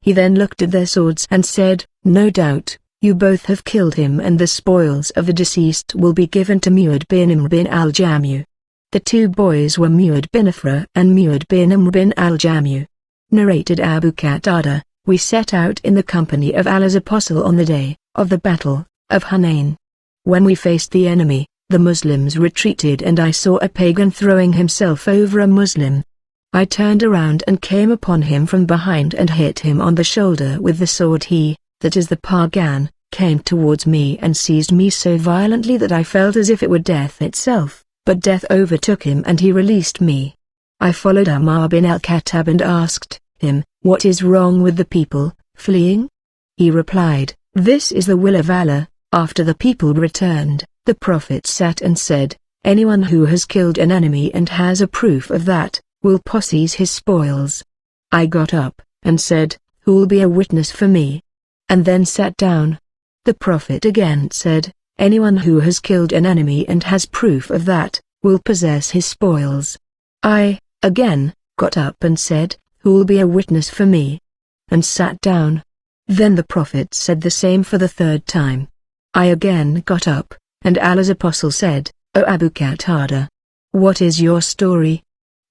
He then looked at their swords and said, No doubt, you both have killed him and the spoils of the deceased will be given to Mu'ad bin Imr bin al-Jamu. The two boys were Mu'ad bin Afra and Mu'ad bin Imr bin al-Jamu. Narrated Abu Qatada, we set out in the company of Allah's Apostle on the day of the Battle of Hunain. When we faced the enemy, the Muslims retreated and I saw a pagan throwing himself over a Muslim. I turned around and came upon him from behind and hit him on the shoulder with the sword. He, that is the pagan, came towards me and seized me so violently that I felt as if it were death itself, but death overtook him and he released me. I followed Umar bin al-Khattab and asked him, What is wrong with the people, fleeing? He replied, This is the will of Allah. After the people returned, the Prophet sat and said, Anyone who has killed an enemy and has a proof of that, will possess his spoils. I got up, and said, Who'll be a witness for me? And then sat down. The Prophet again said, Anyone who has killed an enemy and has proof of that, will possess his spoils. I, again, got up and said, Who'll be a witness for me? And sat down. Then the Prophet said the same for the third time. I again got up, and Allah's Apostle said, O Abu Qatada, what is your story?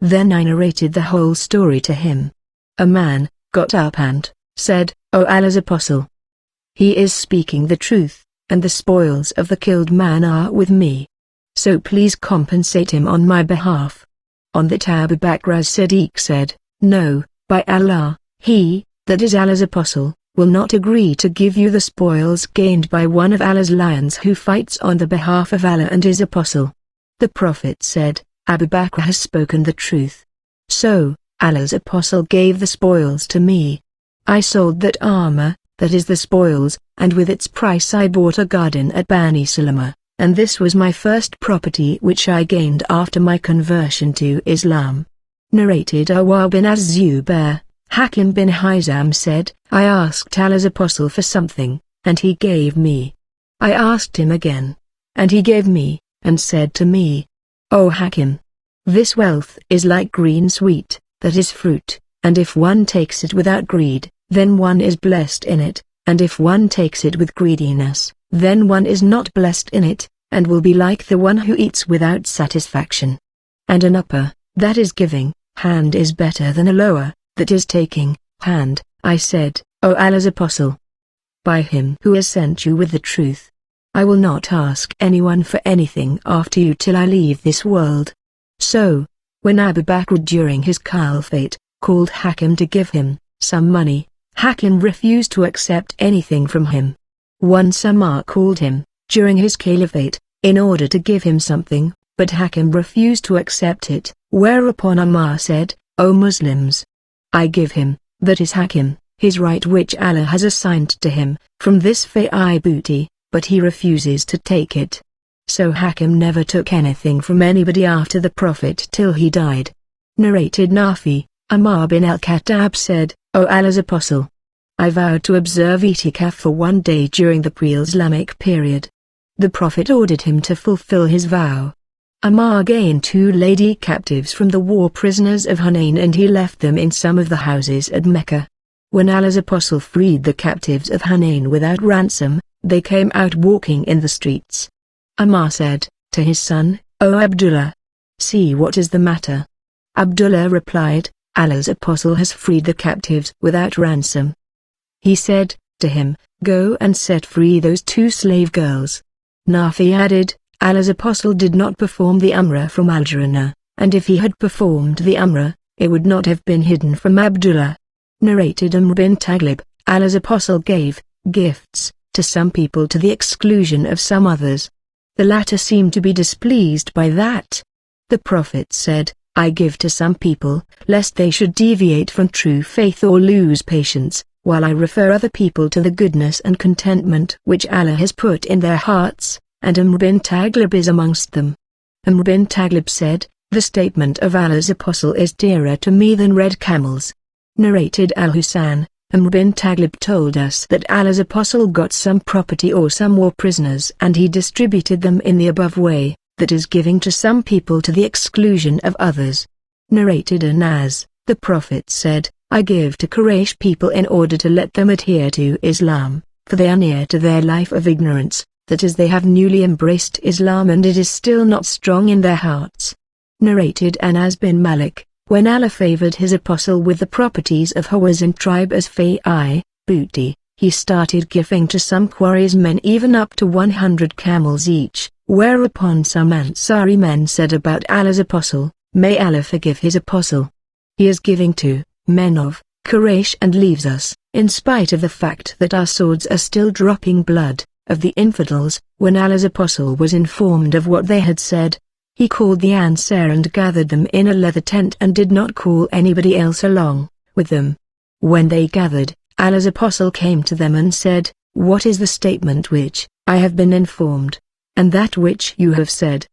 Then I narrated the whole story to him. A man got up and said, O Allah's Apostle, He is speaking the truth, and the spoils of the killed man are with me. So please compensate him on my behalf." On that Abu Bakr as-Siddiq said, "No, by Allah, he, that is Allah's apostle, will not agree to give you the spoils gained by one of Allah's lions who fights on the behalf of Allah and his apostle." The Prophet said, "Abu Bakr has spoken the truth. So, Allah's apostle gave the spoils to me. I sold that armor, that is the spoils, and with its price I bought a garden at Bani Salama, and this was my first property which I gained after my conversion to Islam." Narrated Awar bin Az-Zubair, Hakim bin Hizam said, "I asked Allah's apostle for something, and he gave me. I asked him again, and he gave me, and said to me, 'O Hakim, this wealth is like green sweet, that is fruit, and if one takes it without greed, then one is blessed in it, and if one takes it with greediness, then one is not blessed in it, and will be like the one who eats without satisfaction. And an upper, that is giving, hand is better than a lower, that is taking, hand.' I said, 'O Allah's apostle, by him who has sent you with the truth, I will not ask anyone for anything after you till I leave this world.' So, when Abu Bakr during his caliphate, called Hakim to give him some money, Hakim refused to accept anything from him. Once Ammar called him, during his caliphate, in order to give him something, but Hakim refused to accept it, whereupon Ammar said, 'O Muslims, I give him, that is Hakim, his right which Allah has assigned to him, from this fai booty, but he refuses to take it.' So Hakim never took anything from anybody after the Prophet till he died." Narrated Nafi, Ammar bin al-Khattab said, "O Allah's apostle, I vowed to observe itikaf for one day during the pre-Islamic period. The Prophet ordered him to fulfill his vow. Ammar gained 2 lady captives from the war prisoners of Hunain and he left them in some of the houses at Mecca. When Allah's apostle freed the captives of Hunain without ransom, they came out walking in the streets. Ammar said to his son, "O Abdullah, see what is the matter." Abdullah replied, "Allah's apostle has freed the captives without ransom." He said to him, "Go and set free those 2 slave girls." Nafi added, "Allah's apostle did not perform the Umrah from Al-Jannah, and if he had performed the Umrah, it would not have been hidden from Abdullah." Narrated Amr bin Taglib, Allah's apostle gave gifts to some people to the exclusion of some others. The latter seemed to be displeased by that. The Prophet said, "I give to some people, lest they should deviate from true faith or lose patience, while I refer other people to the goodness and contentment which Allah has put in their hearts," and Amr bin Taglib is amongst them. Amr bin Taglib said, "The statement of Allah's apostle is dearer to me than red camels." Narrated Al-Husayn, Amr bin Taglib told us that Allah's apostle got some property or some war prisoners and he distributed them in the above way, that is giving to some people to the exclusion of others. Narrated Anas, the Prophet said, "I give to Quraysh people in order to let them adhere to Islam, for they are near to their life of ignorance, that is they have newly embraced Islam and it is still not strong in their hearts." Narrated Anas bin Malik, when Allah favored his apostle with the properties of Hawazin tribe as fai, booty, he started giving to some Quraysh men even up to 100 camels each, whereupon some Ansari men said about Allah's apostle, "May Allah forgive his apostle. He is giving to men of Quraysh and leaves us, in spite of the fact that our swords are still dropping blood, of the infidels." When Allah's apostle was informed of what they had said, he called the Ansar and gathered them in a leather tent and did not call anybody else along with them. When they gathered, Allah's apostle came to them and said, "What is the statement which I have been informed, and that which you have said?"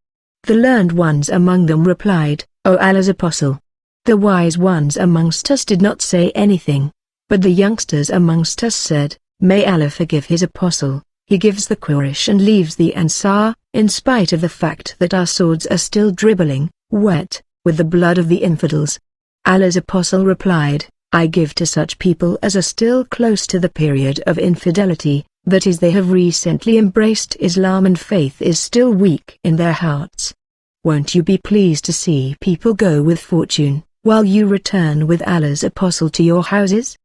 The learned ones among them replied, "O Allah's apostle, the wise ones amongst us did not say anything, but the youngsters amongst us said, 'May Allah forgive his apostle, he gives the Quraysh and leaves the Ansar, in spite of the fact that our swords are still dribbling, wet, with the blood of the infidels.'" Allah's apostle replied, "I give to such people as are still close to the period of infidelity, that is they have recently embraced Islam and faith is still weak in their hearts. Won't you be pleased to see people go with fortune, while you return with Allah's apostle to your houses?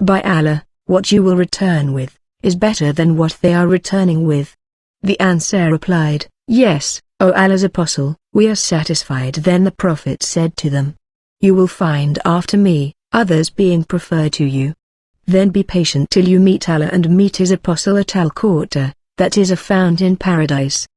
By Allah, what you will return with is better than what they are returning with. The Ansar replied, Yes, O Allah's Apostle, we are satisfied. Then the Prophet said to them, You will find after me, others being preferred to you. Then be patient till you meet Allah and meet his Apostle at Al-Qurta, that is a fount in paradise.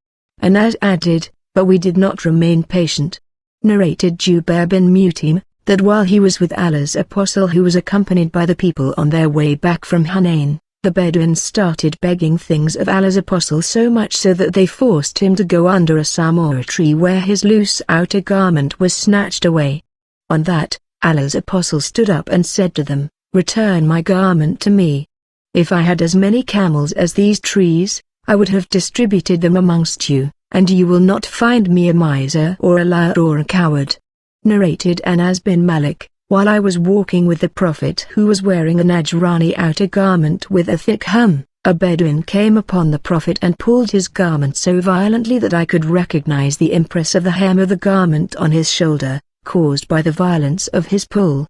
Anas added, But we did not remain patient. Narrated Zubair bin Mutim, that while he was with Allah's Apostle who was accompanied by the people on their way back from Hunain, the Bedouins started begging things of Allah's Apostle so much so that they forced him to go under a samura tree where his loose outer garment was snatched away. On that, Allah's Apostle stood up and said to them, Return my garment to me. If I had as many camels as these trees, I would have distributed them amongst you, and you will not find me a miser or a liar or a coward. Narrated Anas bin Malik, while I was walking with the Prophet who was wearing a Najrani outer garment with a thick hem, a Bedouin came upon the Prophet and pulled his garment so violently that I could recognize the impress of the hem of the garment on his shoulder, caused by the violence of his pull.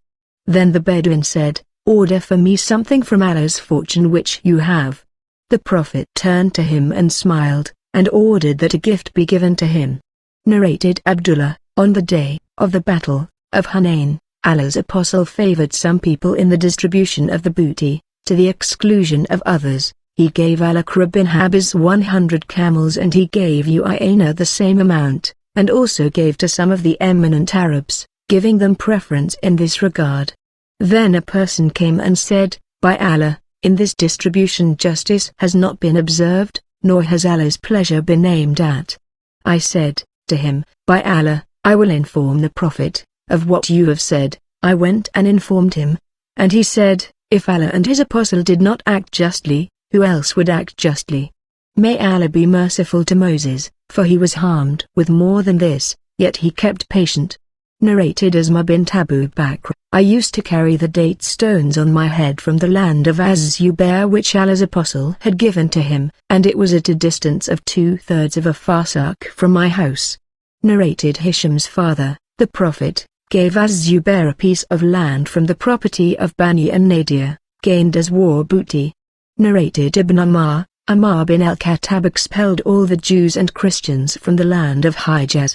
Then the Bedouin said, Order for me something from Allah's fortune which you have. The Prophet turned to him and smiled, and ordered that a gift be given to him. Narrated Abdullah, on the day of the battle of Hunain, Allah's Apostle favored some people in the distribution of the booty, to the exclusion of others. He gave Al-Aqra bin Habis 100 camels and he gave Uyayna the same amount, and also gave to some of the eminent Arabs, giving them preference in this regard. Then a person came and said, By Allah, in this distribution justice has not been observed, nor has Allah's pleasure been aimed at. I said to him, By Allah, I will inform the Prophet of what you have said. I went and informed him. And he said, If Allah and his Apostle did not act justly, who else would act justly? May Allah be merciful to Moses, for he was harmed with more than this, yet he kept patient. Narrated Isma bint Abu Bakr, I used to carry the date stones on my head from the land of Az-Zubair which Allah's Apostle had given to him, and it was at a distance of 2/3 of a farsakh from my house. Narrated Hisham's father, the Prophet, gave Az-Zubair a piece of land from the property of Bani and Nadir, gained as war booty. Narrated Ibn Ammar bin al-Khattab expelled all the Jews and Christians from the land of Hijaz.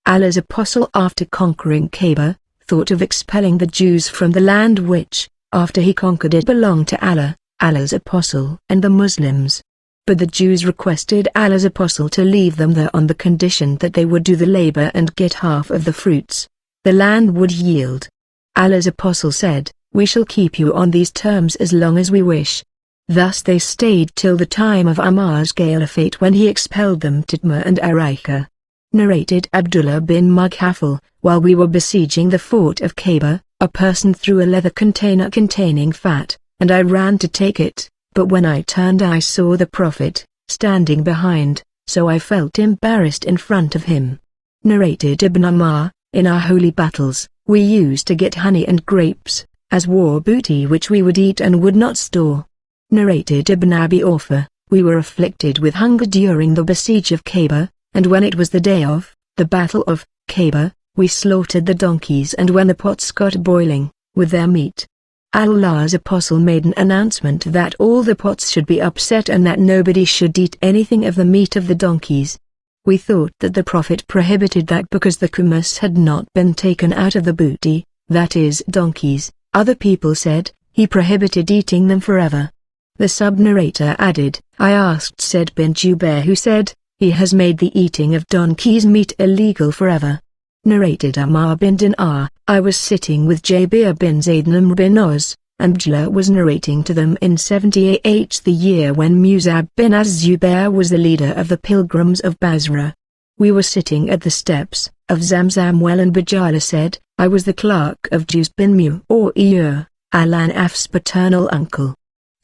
Allah's Apostle after conquering Kaaba, thought of expelling the Jews from the land which, after he conquered it belonged to Allah, Allah's Apostle and the Muslims. But the Jews requested Allah's Apostle to leave them there on the condition that they would do the labor and get half of the fruits. The land would yield. Allah's Apostle said, We shall keep you on these terms as long as we wish. Thus they stayed till the time of Ammar's caliphate when he expelled them to Tma and Araika. Narrated Abdullah bin Mughafal, while we were besieging the fort of Kaaba, a person threw a leather container containing fat, and I ran to take it, but when I turned I saw the Prophet, standing behind, so I felt embarrassed in front of him. Narrated Ibn Ammar, in our holy battles, we used to get honey and grapes, as war booty which we would eat and would not store. Narrated Ibn Abi Awfa, we were afflicted with hunger during the besiege of Kaaba, and when it was the day of the battle of Kaaba, we slaughtered the donkeys and when the pots got boiling, with their meat, Allah's Apostle made an announcement that all the pots should be upset and that nobody should eat anything of the meat of the donkeys. We thought that the Prophet prohibited that because the Khumus had not been taken out of the booty, that is donkeys. Other people said, he prohibited eating them forever. The sub-narrator added, I asked Said bin Jubair who said, He has made the eating of donkey's meat illegal forever. Narrated Ammar bin Dinar, I was sitting with Jabir bin Zayd and Amr bin Oz, and Abdullah was narrating to them in 70 AH the year when Musab bin Az-Zubair was the leader of the pilgrims of Basra. We were sitting at the steps of Zamzam well and Bajala said, I was the clerk of Juz bin Mu'awiyah, Al-Anaf's paternal uncle.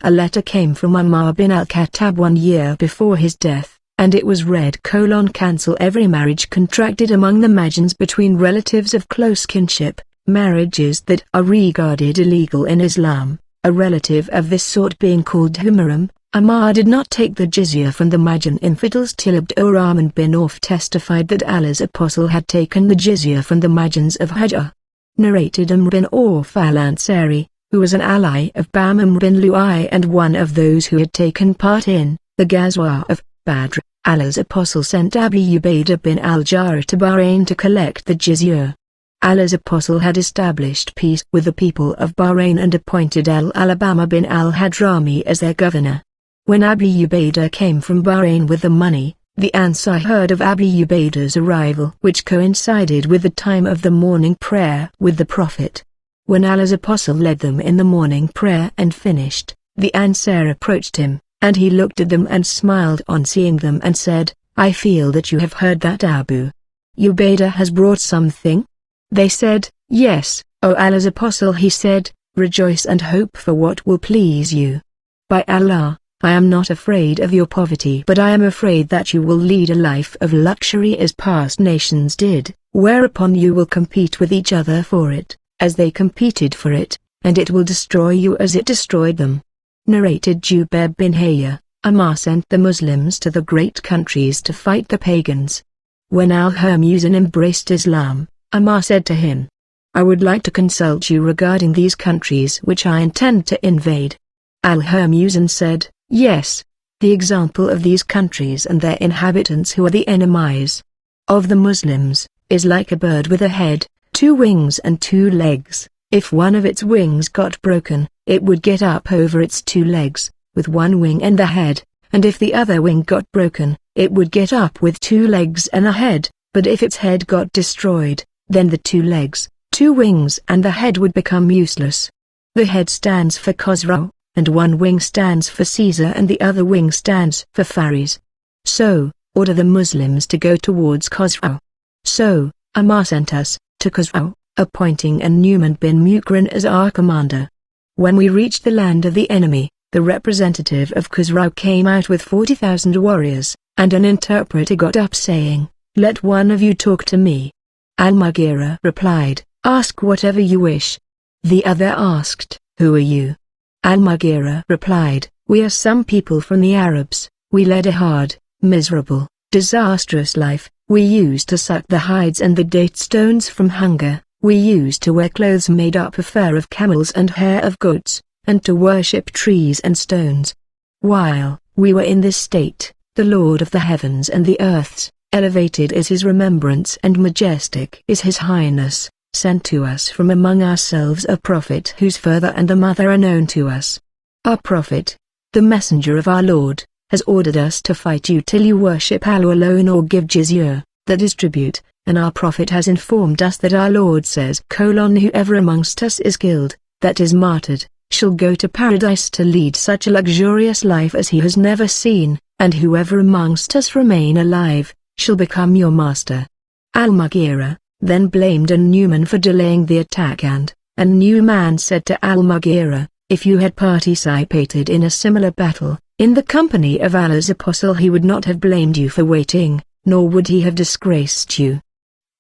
A letter came from Ammar bin al-Khattab 1 year before his death, and it was read: cancel every marriage contracted among the Majans between relatives of close kinship, marriages that are regarded illegal in Islam, a relative of this sort being called Humaram. Ammar did not take the jizya from the Majan infidels till Abdurrahman bin Auf testified that Allah's Apostle had taken the jizya from the Majans of Hajjah. Narrated Amr bin Auf al-Ansari, who was an ally of Bamam bin Lu'ay and one of those who had taken part in the Ghazwa of Badr. Allah's apostle sent Abu Ubaidah bin al-Jarrah to Bahrain to collect the jizya. Allah's apostle had established peace with the people of Bahrain and appointed al-Alabama bin al-Hadrami as their governor. When Abu Ubaidah came from Bahrain with the money, the Ansar heard of Abu Ubaidah's arrival, which coincided with the time of the morning prayer with the Prophet. When Allah's apostle led them in the morning prayer and finished, the Ansar approached him, and he looked at them and smiled on seeing them and said, "I feel that you have heard that Abu Ubaidah has brought something?" They said, "Yes, O Allah's apostle." He said, "Rejoice and hope for what will please you. By Allah, I am not afraid of your poverty, but I am afraid that you will lead a life of luxury as past nations did, whereupon you will compete with each other for it, as they competed for it, and it will destroy you as it destroyed them." Narrated Zubair bin Hayya, Umar sent the Muslims to the great countries to fight the pagans. When al-Hurmuzan embraced Islam, Umar said to him, "I would like to consult you regarding these countries which I intend to invade." Al-Hurmuzan said, "Yes, the example of these countries and their inhabitants who are the enemies of the Muslims, is like a bird with a head, 2 wings and 2 legs. If one of its wings got broken, it would get up over its 2 legs, with 1 wing and the head, and if the other wing got broken, it would get up with 2 legs and a head, but if its head got destroyed, then the 2 legs, 2 wings and the head would become useless. The head stands for Khosrow, and 1 wing stands for Caesar and the other wing stands for Faris. So, order the Muslims to go towards Khosrow." So, Umar sent us to Khosrow, appointing Nu'man bin Mukran as our commander. When we reached the land of the enemy, the representative of Khosrow came out with 40,000 warriors, and an interpreter got up saying, "Let one of you talk to me." Al-Mughira replied, "Ask whatever you wish." The other asked, "Who are you?" Al-Mughira replied, "We are some people from the Arabs. We led a hard, miserable, disastrous life. We used to suck the hides and the date stones from hunger. We used to wear clothes made up of fur of camels and hair of goats, and to worship trees and stones. While we were in this state, the Lord of the heavens and the earths, elevated is his remembrance and majestic is his highness, sent to us from among ourselves a prophet whose father and the mother are known to us. Our prophet, the messenger of our Lord, has ordered us to fight you till you worship Allah alone or give jizya, that is tribute, and our prophet has informed us that our Lord says: "Whoever amongst us is killed, that is martyred, shall go to paradise to lead such a luxurious life as he has never seen, and whoever amongst us remain alive, shall become your master." Al-Mughira then blamed Nu'man for delaying the attack, and Nu'man said to Al-Mughira, "If you had participated in a similar battle, in the company of Allah's apostle, he would not have blamed you for waiting, nor would he have disgraced you.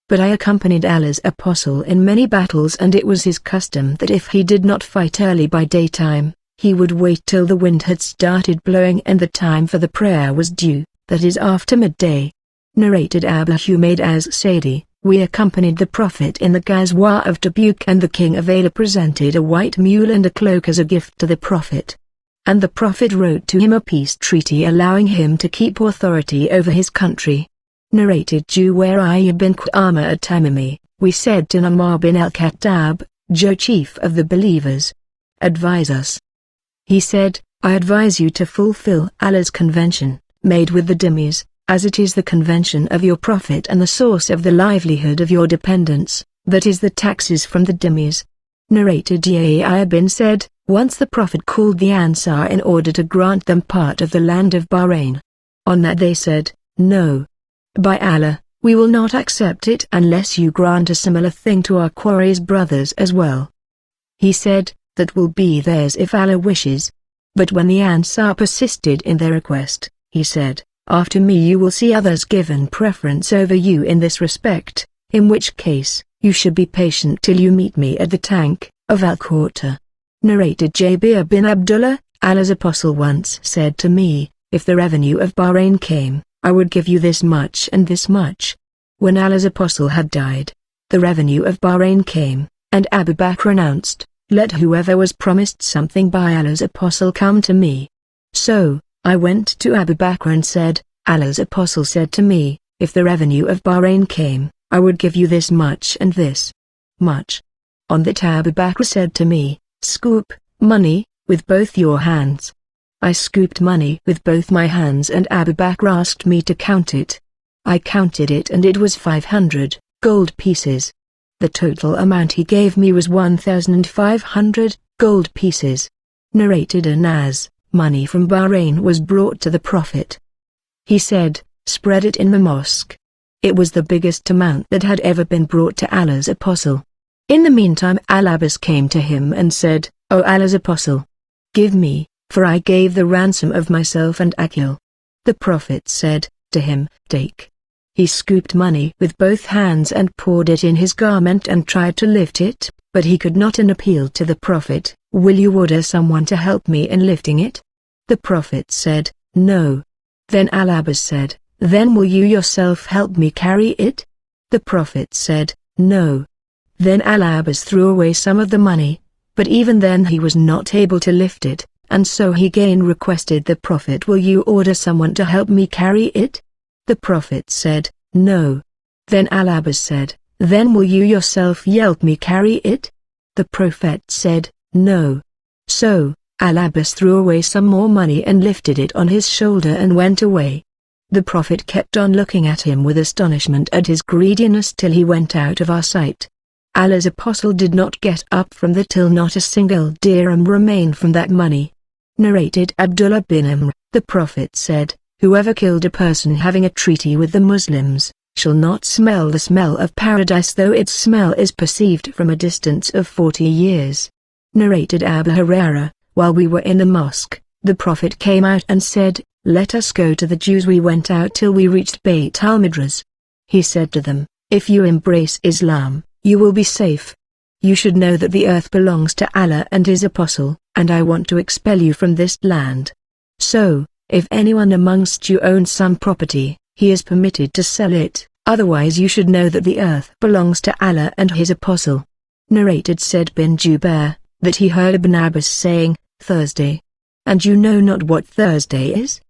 But I accompanied Allah's apostle in many battles, and it was his custom that if he did not fight early by daytime, he would wait till the wind had started blowing and the time for the prayer was due, that is after midday." Narrated Abu Humayd as-Sadi, "We accompanied the Prophet in the Ghazwa of Tabuk, and the king of Ala presented a white mule and a cloak as a gift to the Prophet. And the Prophet wrote to him a peace treaty allowing him to keep authority over his country." Narrated Juwayriyyah bin Qa'ama at-Tamimi, "We said to Umar bin al-Khattab, Joe chief of the believers, advise us." He said, "I advise you to fulfill Allah's convention, made with the dhimmis, as it is the convention of your Prophet and the source of the livelihood of your dependents, that is the taxes from the dhimmis." Narrated Yahya bin said, "Once the Prophet called the Ansar in order to grant them part of the land of Bahrain. On that they said, 'No. By Allah, we will not accept it unless you grant a similar thing to our Quraysh brothers as well.' He said, 'That will be theirs if Allah wishes.' But when the Ansar persisted in their request, he said, 'After me you will see others given preference over you in this respect, in which case, you should be patient till you meet me at the tank of Al-Qurta.'" Narrated Jabir bin Abdullah, Allah's apostle once said to me, "If the revenue of Bahrain came, I would give you this much and this much." When Allah's apostle had died, the revenue of Bahrain came, and Abu Bakr announced, let whoever was promised something by Allah's apostle come to me. So, I went to Abu Bakr and said, Allah's apostle said to me, if the revenue of Bahrain came, I would give you this much and this much. On that Abu Bakr said to me, scoop money with both your hands. I scooped money with both my hands and Abu Bakr asked me to count it. I counted it and it was 500 gold pieces. The total amount he gave me was 1,500 gold pieces. Narrated and as money from Bahrain was brought to the Prophet, he said, spread it in the mosque. It was the biggest amount that had ever been brought to Allah's apostle. In the meantime Al-Abbas came to him and said, O Allah's apostle, give me, for I gave the ransom of myself and Akil. The Prophet said to him, take. He scooped money with both hands and poured it in his garment and tried to lift it, but he could not and appealed to the Prophet, will you order someone to help me in lifting it? The Prophet said, no. Then Al-Abbas said, then will you yourself help me carry it? The Prophet said, no. Then Al-Abbas threw away some of the money, but even then he was not able to lift it, and so he again requested the Prophet, will you order someone to help me carry it? The Prophet said, no. Then Al-Abbas said, then will you yourself help me carry it? The Prophet said, no. So, Al-Abbas threw away some more money and lifted it on his shoulder and went away. The Prophet kept on looking at him with astonishment at his greediness till he went out of our sight. Allah's apostle did not get up from the till not a single dirham remained from that money. Narrated Abdullah bin Amr, the Prophet said, whoever killed a person having a treaty with the Muslims, shall not smell the smell of paradise though its smell is perceived from a distance of 40 years. Narrated Abu Hurairah, while we were in the mosque, the Prophet came out and said, let us go to the Jews. We went out till we reached Bayt al-Midras. He said to them, if you embrace Islam, you will be safe. You should know that the earth belongs to Allah and His Apostle, and I want to expel you from this land. So, if anyone amongst you owns some property, he is permitted to sell it, otherwise you should know that the earth belongs to Allah and His Apostle. Narrated Said bin Zubair, that he heard Ibn Abbas saying, Thursday. And you know not what Thursday is?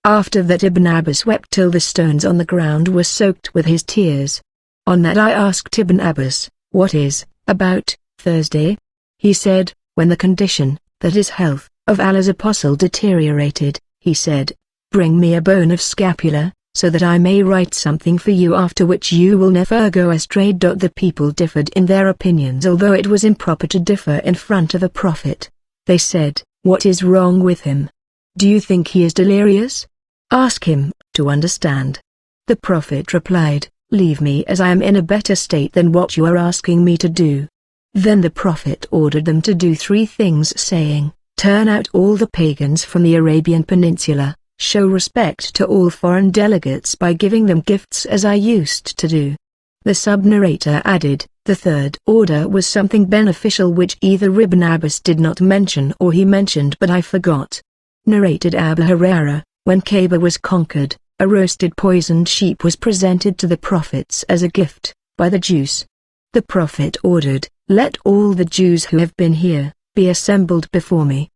After that Ibn Abbas wept till the stones on the ground were soaked with his tears. On that I asked Ibn Abbas, what is, about, Thursday? He said, when the condition, that is health, of Allah's Apostle deteriorated, he said, bring me a bone of scapula, so that I may write something for you after which you will never go astray. The people differed in their opinions although it was improper to differ in front of a prophet. They said, what is wrong with him? Do you think he is delirious? Ask him, to understand. The Prophet replied, leave me as I am in a better state than what you are asking me to do. Then the Prophet ordered them to do 3 things saying, turn out all the pagans from the Arabian Peninsula, show respect to all foreign delegates by giving them gifts as I used to do. The sub-narrator added, the third order was something beneficial which either Ibn Abbas did not mention or he mentioned but I forgot. Narrated Abu Hurairah, when Kaaba was conquered, a roasted poisoned sheep was presented to the prophets as a gift, by the Jews. The Prophet ordered, let all the Jews who have been here, be assembled before me.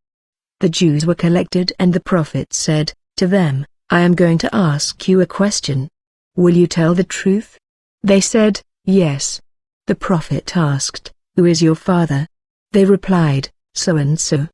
The Jews were collected and the Prophet said, to them, I am going to ask you a question. Will you tell the truth? They said, yes. The Prophet asked, who is your father? They replied, so and so.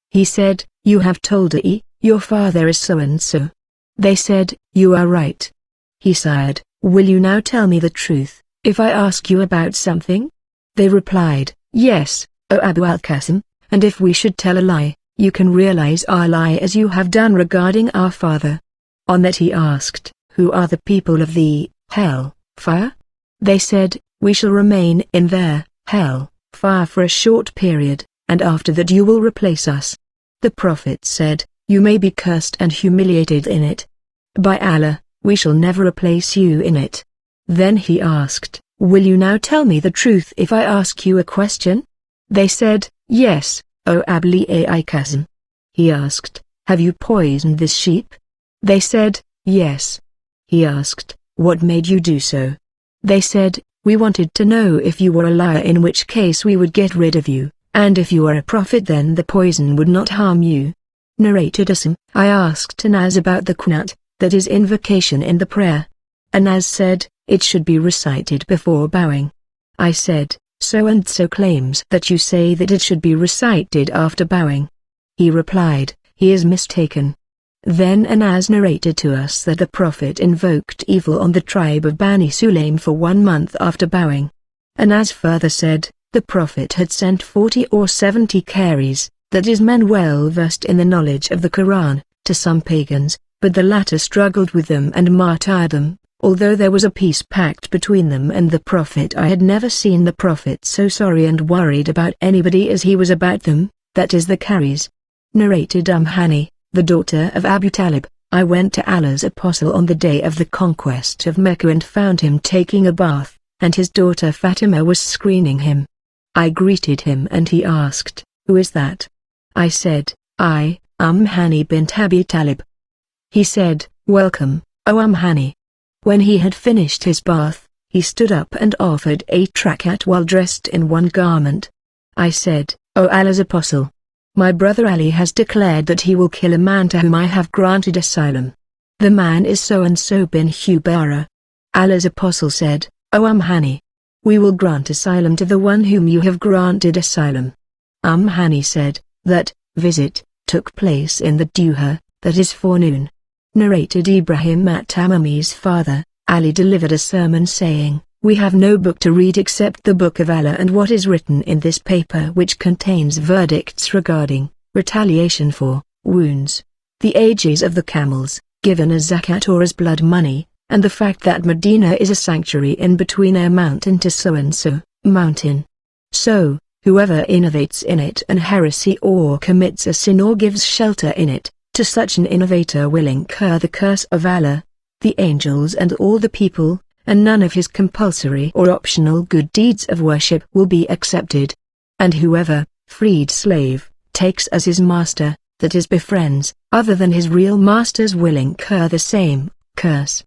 He said, you have told me, your father is so and so. They said, you are right. He said, will you now tell me the truth, if I ask you about something? They replied, yes, O Abu al-Qasim, and if we should tell a lie, you can realize our lie as you have done regarding our father. On that he asked, who are the people of the hell fire? They said, we shall remain in their hell fire for a short period, and after that you will replace us. The Prophet said, you may be cursed and humiliated in it. By Allah, we shall never replace you in it. Then he asked, will you now tell me the truth if I ask you a question? They said, yes, O Abli Qasim. He asked, have you poisoned this sheep? They said, yes. He asked, what made you do so? They said, we wanted to know if you were a liar, in which case we would get rid of you, And if you are a prophet, then the poison would not harm you. Narrated Isma. I asked Anas about the qunut, that is invocation in the prayer. Anas said, it should be recited before bowing. I said, so and so claims that you say that it should be recited after bowing. He replied, he is mistaken. Then Anas narrated to us that the Prophet invoked evil on the tribe of Bani Sulaim for 1 month after bowing. Anas further said, the Prophet had sent 40 or 70 qaris, that is men well versed in the knowledge of the Quran, to some pagans, but the latter struggled with them and martyred them, although there was a peace pact between them and the Prophet. I had never seen the Prophet so sorry and worried about anybody as he was about them, that is the qaris. Narrated Hani, the daughter of Abu Talib. I went to Allah's Apostle on the day of the conquest of Mecca and found him taking a bath, and his daughter Fatima was screening him. I greeted him and he asked, who is that? I said, I, Hani bint Abi Talib. He said, welcome, O Hani. When he had finished his bath, he stood up and offered 8 rakat while dressed in one garment. I said, O Allah's Apostle, my brother Ali has declared that he will kill a man to whom I have granted asylum. The man is so-and-so bin Hubayra. Allah's Apostle said, O Hani, we will grant asylum to the one whom you have granted asylum. Hani said, that visit took place in the duha, that is forenoon. Narrated Ibrahim at-Tamami's father, Ali delivered a sermon saying, we have no book to read except the Book of Allah and what is written in this paper, which contains verdicts regarding retaliation for wounds, the ages of the camels, given as zakat or as blood money, and the fact that Medina is a sanctuary in between a mountain to so-and-so mountain. So, whoever innovates in it an heresy or commits a sin or gives shelter in it, to such an innovator will incur the curse of Allah, the angels and all the people, and none of his compulsory or optional good deeds of worship will be accepted. And whoever, freed slave, takes as his master, that is befriends, other than his real masters will incur the same curse.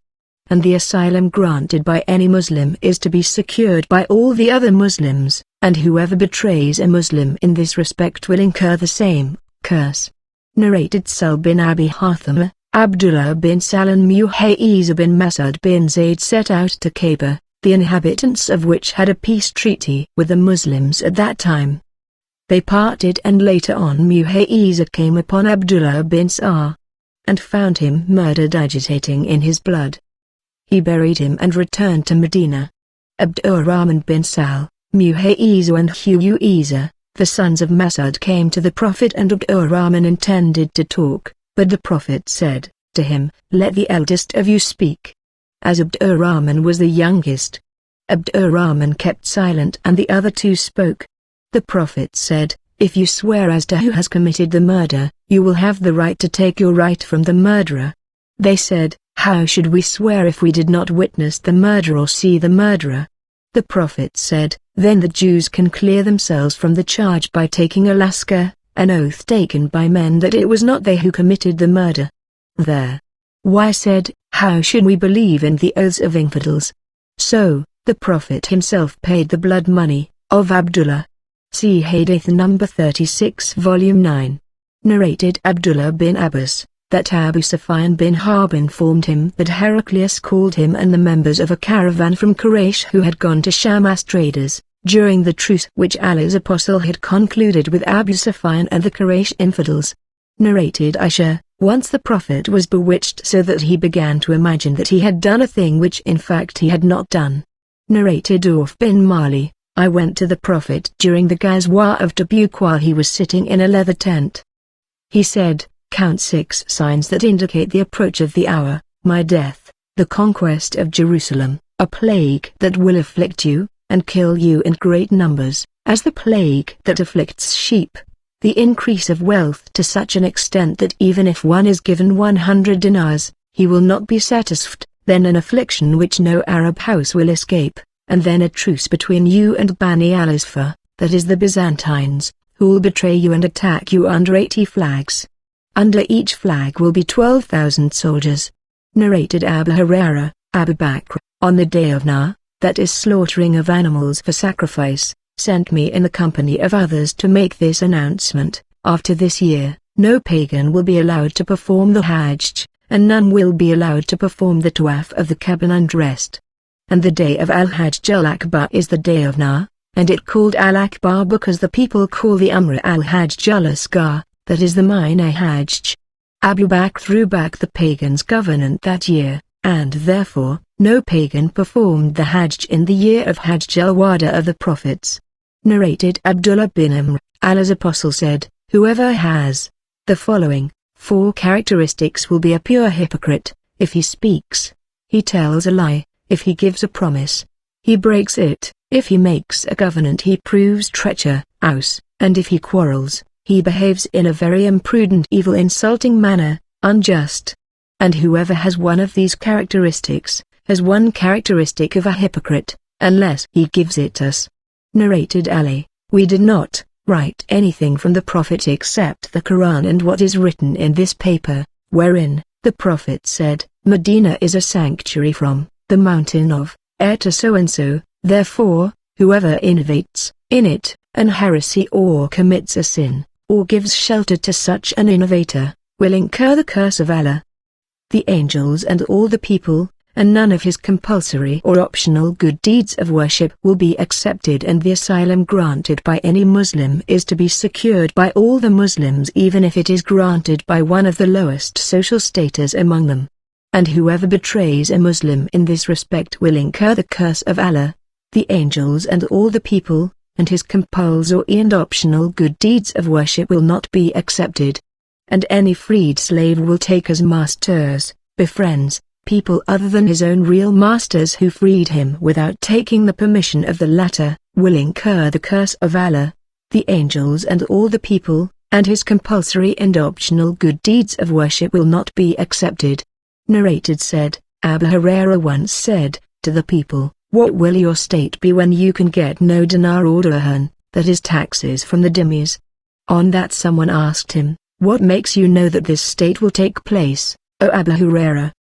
And the asylum granted by any Muslim is to be secured by all the other Muslims, and whoever betrays a Muslim in this respect will incur the same curse. Narrated Sal bin Abi Hathama, Abdullah bin Salam Muhayyiz bin Masud bin Zayd set out to Kaaba, the inhabitants of which had a peace treaty with the Muslims at that time. They parted and later on Muhayyiz came upon Abdullah bin Sa'ar, and found him murdered agitating in his blood. He buried him and returned to Medina. Abdurrahman bin Sal, Muhayyiz and Huyuiza, the sons of Masud came to the Prophet and Abdurrahman intended to talk, but the Prophet said to him, let the eldest of you speak. As Abdurrahman was the youngest, Abdurrahman kept silent and the other two spoke. The Prophet said, if you swear as to who has committed the murder, you will have the right to take your right from the murderer. They said, how should we swear if we did not witness the murder or see the murderer? The Prophet said, then the Jews can clear themselves from the charge by taking a lasker, an oath taken by men that it was not they who committed the murder. There. Why said, how should we believe in the oaths of infidels? So, the Prophet himself paid the blood money of Abdullah. See Hadith number 36 volume 9. Narrated Abdullah bin Abbas, that Abu Sufyan bin Harb informed him that Heraclius called him and the members of a caravan from Quraysh who had gone to Sham as traders, during the truce which Allah's Apostle had concluded with Abu Sufyan and the Quraysh infidels. Narrated Aisha, once the Prophet was bewitched so that he began to imagine that he had done a thing which in fact he had not done. Narrated Auf bin Mali, I went to the Prophet during the Ghazwa of Tabuk while he was sitting in a leather tent. He said, count 6 signs that indicate the approach of the hour, my death, the conquest of Jerusalem, a plague that will afflict you, and kill you in great numbers, as the plague that afflicts sheep, the increase of wealth to such an extent that even if one is given 100 dinars, he will not be satisfied, then an affliction which no Arab house will escape, and then a truce between you and Bani al-Asfar, that is the Byzantines, who will betray you and attack you under 80 flags. Under each flag will be 12,000 soldiers. Narrated Abu Hurairah, Abu Bakr, on the day of Nahr, that is slaughtering of animals for sacrifice, sent me in the company of others to make this announcement: after this year, no pagan will be allowed to perform the Hajj, and none will be allowed to perform the Tawaf of the Kaaba undressed. And the day of Al-Hajj al-Akbar is the day of Nah, and it called Al-Akbar because the people call the Umrah al-Hajj al-Asghar, that is the minor Hajj. Abu Bakr threw back the pagans' covenant that year, and therefore, no pagan performed the Hajj in the year of Hajj al-Wada of the prophets. Narrated Abdullah bin Amr, Allah's apostle said, whoever has the following 4 characteristics will be a pure hypocrite: if he speaks, he tells a lie; if he gives a promise, he breaks it; if he makes a covenant, he proves treacherous; and if he quarrels, he behaves in a very imprudent, evil, insulting manner, unjust. And whoever has one of these characteristics, has one characteristic of a hypocrite, unless he gives it us. Narrated Ali, we did not write anything from the Prophet except the Quran and what is written in this paper, wherein the Prophet said, Medina is a sanctuary from the mountain of air to so-and-so, therefore, whoever innovates in it an heresy or commits a sin, or gives shelter to such an innovator, will incur the curse of Allah. The angels and all the people, and none of his compulsory or optional good deeds of worship will be accepted, and the asylum granted by any Muslim is to be secured by all the Muslims, even if it is granted by one of the lowest social status among them. And whoever betrays a Muslim in this respect will incur the curse of Allah, the angels and all the people, and his compulsory and optional good deeds of worship will not be accepted. And any freed slave will take as masters, befriends, people other than his own real masters who freed him without taking the permission of the latter, will incur the curse of Allah, the angels and all the people, and his compulsory and optional good deeds of worship will not be accepted. Narrated said, Abu Hurairah once said to the people, what will your state be when you can get no dinar or dirham, that is taxes, from the dhimmis? On that someone asked him, what makes you know that this state will take place, O Abu Hurairah?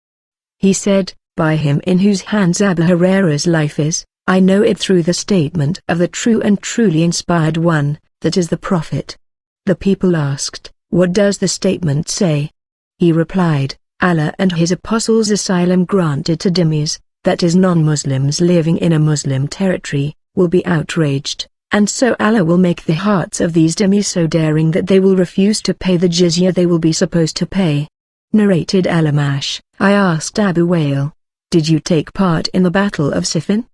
He said, by him in whose hands Abu Hurairah's life is, I know it through the statement of the true and truly inspired one, that is the Prophet. The people asked, what does the statement say? He replied, Allah and his apostles' asylum granted to dhimmis, that is non-Muslims living in a Muslim territory, will be outraged, and so Allah will make the hearts of these dhimmis so daring that they will refuse to pay the jizya they will be supposed to pay. Narrated Al-Amash, I asked Abu Wail, did you take part in the Battle of Siffin?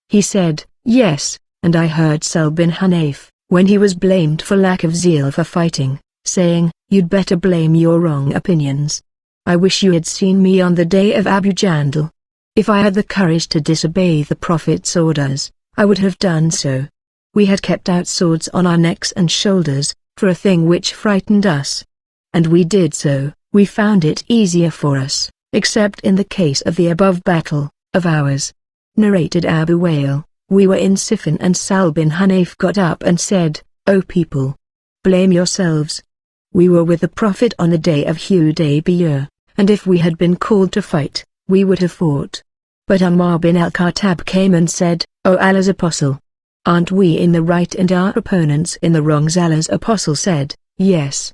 He said, yes, and I heard Sal bin Hanif, when he was blamed for lack of zeal for fighting, saying, you'd better blame your wrong opinions. I wish you had seen me on the day of Abu Jandal. If I had the courage to disobey the Prophet's orders, I would have done so. We had kept out swords on our necks and shoulders, for a thing which frightened us. And we did so, we found it easier for us, except in the case of the above battle, of ours. Narrated Abu Wail, we were in Siffin and Sal bin Hanif got up and said, O people! Blame yourselves. We were with the Prophet on the day of Hudaybiyah, and if we had been called to fight, we would have fought. But Umar bin al-Khattab came and said, O Allah's Apostle! Aren't we in the right and our opponents in the wrongs? Allah's Apostle said, yes.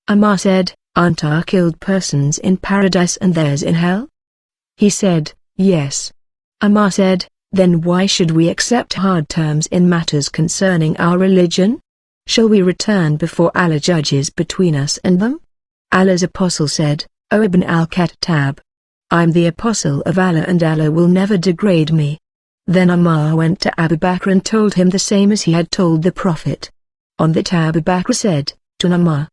Umar said, aren't our killed persons in paradise and theirs in hell? He said, yes. Umar said, then why should we accept hard terms in matters concerning our religion? Shall we return before Allah judges between us and them? Allah's Apostle said, O Ibn al-Khattab! I'm the Apostle of Allah and Allah will never degrade me. Then Umar went to Abu Bakr and told him the same as he had told the Prophet. On that Abu Bakr said to Umar,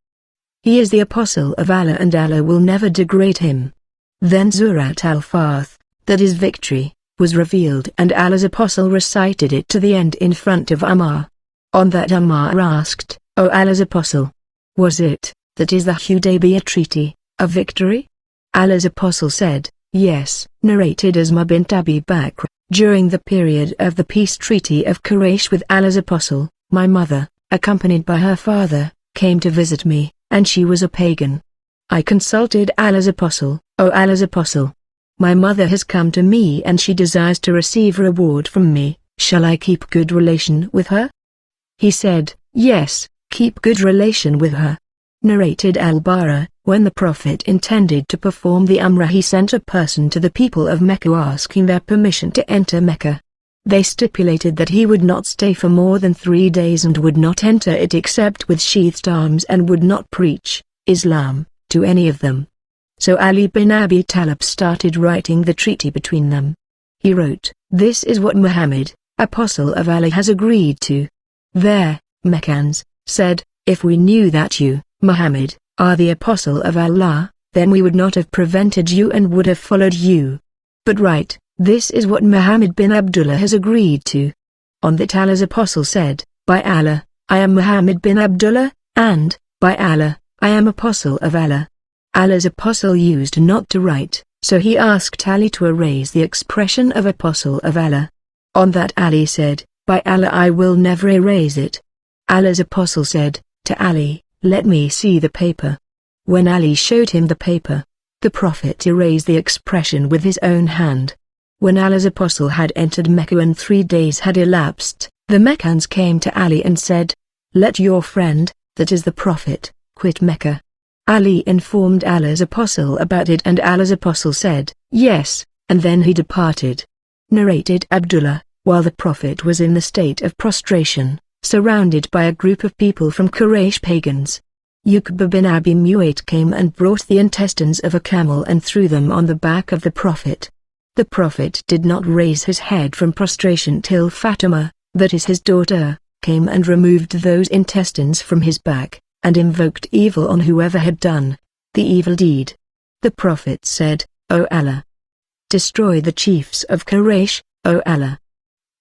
he is the Apostle of Allah and Allah will never degrade him. Then Surat al-Fath, that is victory, was revealed and Allah's Apostle recited it to the end in front of Umar. On that Umar asked, O Allah's Apostle! Was it, that is the Hudaybiyah treaty, a victory? Allah's Apostle said, yes. Narrated Isma bint Abi Bakr, during the period of the peace treaty of Quraysh with Allah's Apostle, my mother, accompanied by her father, came to visit me, and she was a pagan. I consulted Allah's Apostle, O Allah's Apostle! My mother has come to me and she desires to receive reward from me, shall I keep good relation with her? He said, "Yes, keep good relation with her." Narrated Al-Bara, when the Prophet intended to perform the Umrah, he sent a person to the people of Mecca asking their permission to enter Mecca. They stipulated that he would not stay for more than 3 days and would not enter it except with sheathed arms and would not preach Islam to any of them. So Ali bin Abi Talib started writing the treaty between them. He wrote, "This is what Muhammad, apostle of Allah, has agreed to." Their Meccans said, "If we knew that you, Muhammad, are the apostle of Allah, then we would not have prevented you and would have followed you. But write, this is what Muhammad bin Abdullah has agreed to." On that Allah's apostle said, "By Allah, I am Muhammad bin Abdullah, and, by Allah, I am apostle of Allah." Allah's apostle used not to write, so he asked Ali to erase the expression of apostle of Allah. On that Ali said, "By Allah, I will never erase it." Allah's apostle said to Ali, "Let me see the paper." When Ali showed him the paper, the Prophet erased the expression with his own hand. When Allah's apostle had entered Mecca and 3 days had elapsed, the Meccans came to Ali and said, "Let your friend, that is the Prophet, quit Mecca." Ali informed Allah's apostle about it and Allah's apostle said, "Yes," and then he departed. Narrated Abdullah, while the Prophet was in the state of prostration, surrounded by a group of people from Quraysh pagans, Uqba bin Abi Mu'ayt came and brought the intestines of a camel and threw them on the back of the Prophet. The Prophet did not raise his head from prostration till Fatima, that is his daughter, came and removed those intestines from his back, and invoked evil on whoever had done the evil deed. The Prophet said, "O Allah, destroy the chiefs of Quraysh, O Allah.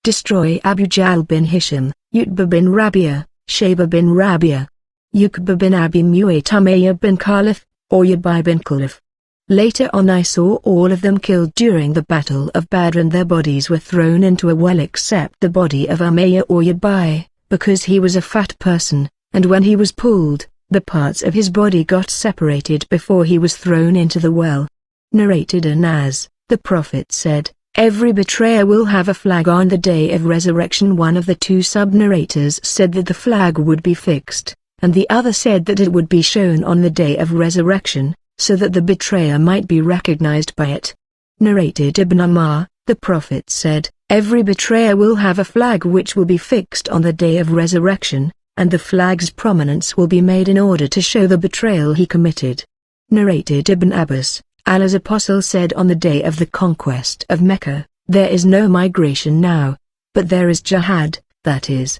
Destroy Abu Jahl bin Hisham, Utbah bin Rabi'ah, Shayba bin Rabi'ah, Uqba bin Abi Mu'ayt, Umayyah bin Khalaf, or Yabai bin Khalaf." Later on I saw all of them killed during the Battle of Badr and their bodies were thrown into a well except the body of Umayyah or Yabai, because he was a fat person, and when he was pulled, the parts of his body got separated before he was thrown into the well. Narrated Anas, the Prophet said, "Every betrayer will have a flag on the day of resurrection." One of the two sub-narrators said that the flag would be fixed, and the other said that it would be shown on the day of resurrection, so that the betrayer might be recognized by it. Narrated Ibn Ammar, the Prophet said, "Every betrayer will have a flag which will be fixed on the day of resurrection, and the flag's prominence will be made in order to show the betrayal he committed." Narrated Ibn Abbas, Allah's apostle said on the day of the conquest of Mecca, "There is no migration now, but there is jihad, that is,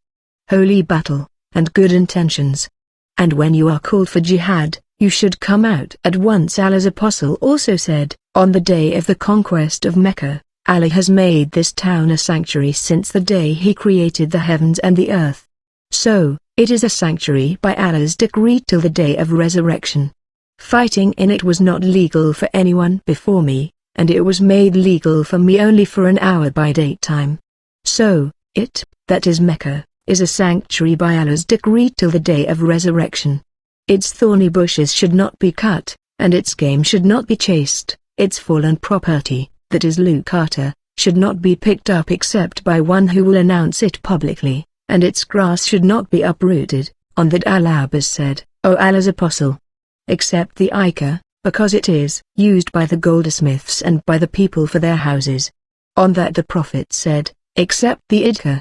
holy battle, and good intentions. And when you are called for jihad, you should come out at once." Allah's apostle also said, on the day of the conquest of Mecca, "Allah has made this town a sanctuary since the day He created the heavens and the earth. So, it is a sanctuary by Allah's decree till the day of resurrection. Fighting in it was not legal for anyone before me, and it was made legal for me only for an hour by daytime. So, it, that is Mecca, is a sanctuary by Allah's decree till the day of resurrection. Its thorny bushes should not be cut, and its game should not be chased, its fallen property, that is Lucata, should not be picked up except by one who will announce it publicly, and its grass should not be uprooted." On that Al-Abbas said, "O Allah's apostle, except the Ica, because it is used by the goldsmiths and by the people for their houses." On that the Prophet said, "Except the Idka,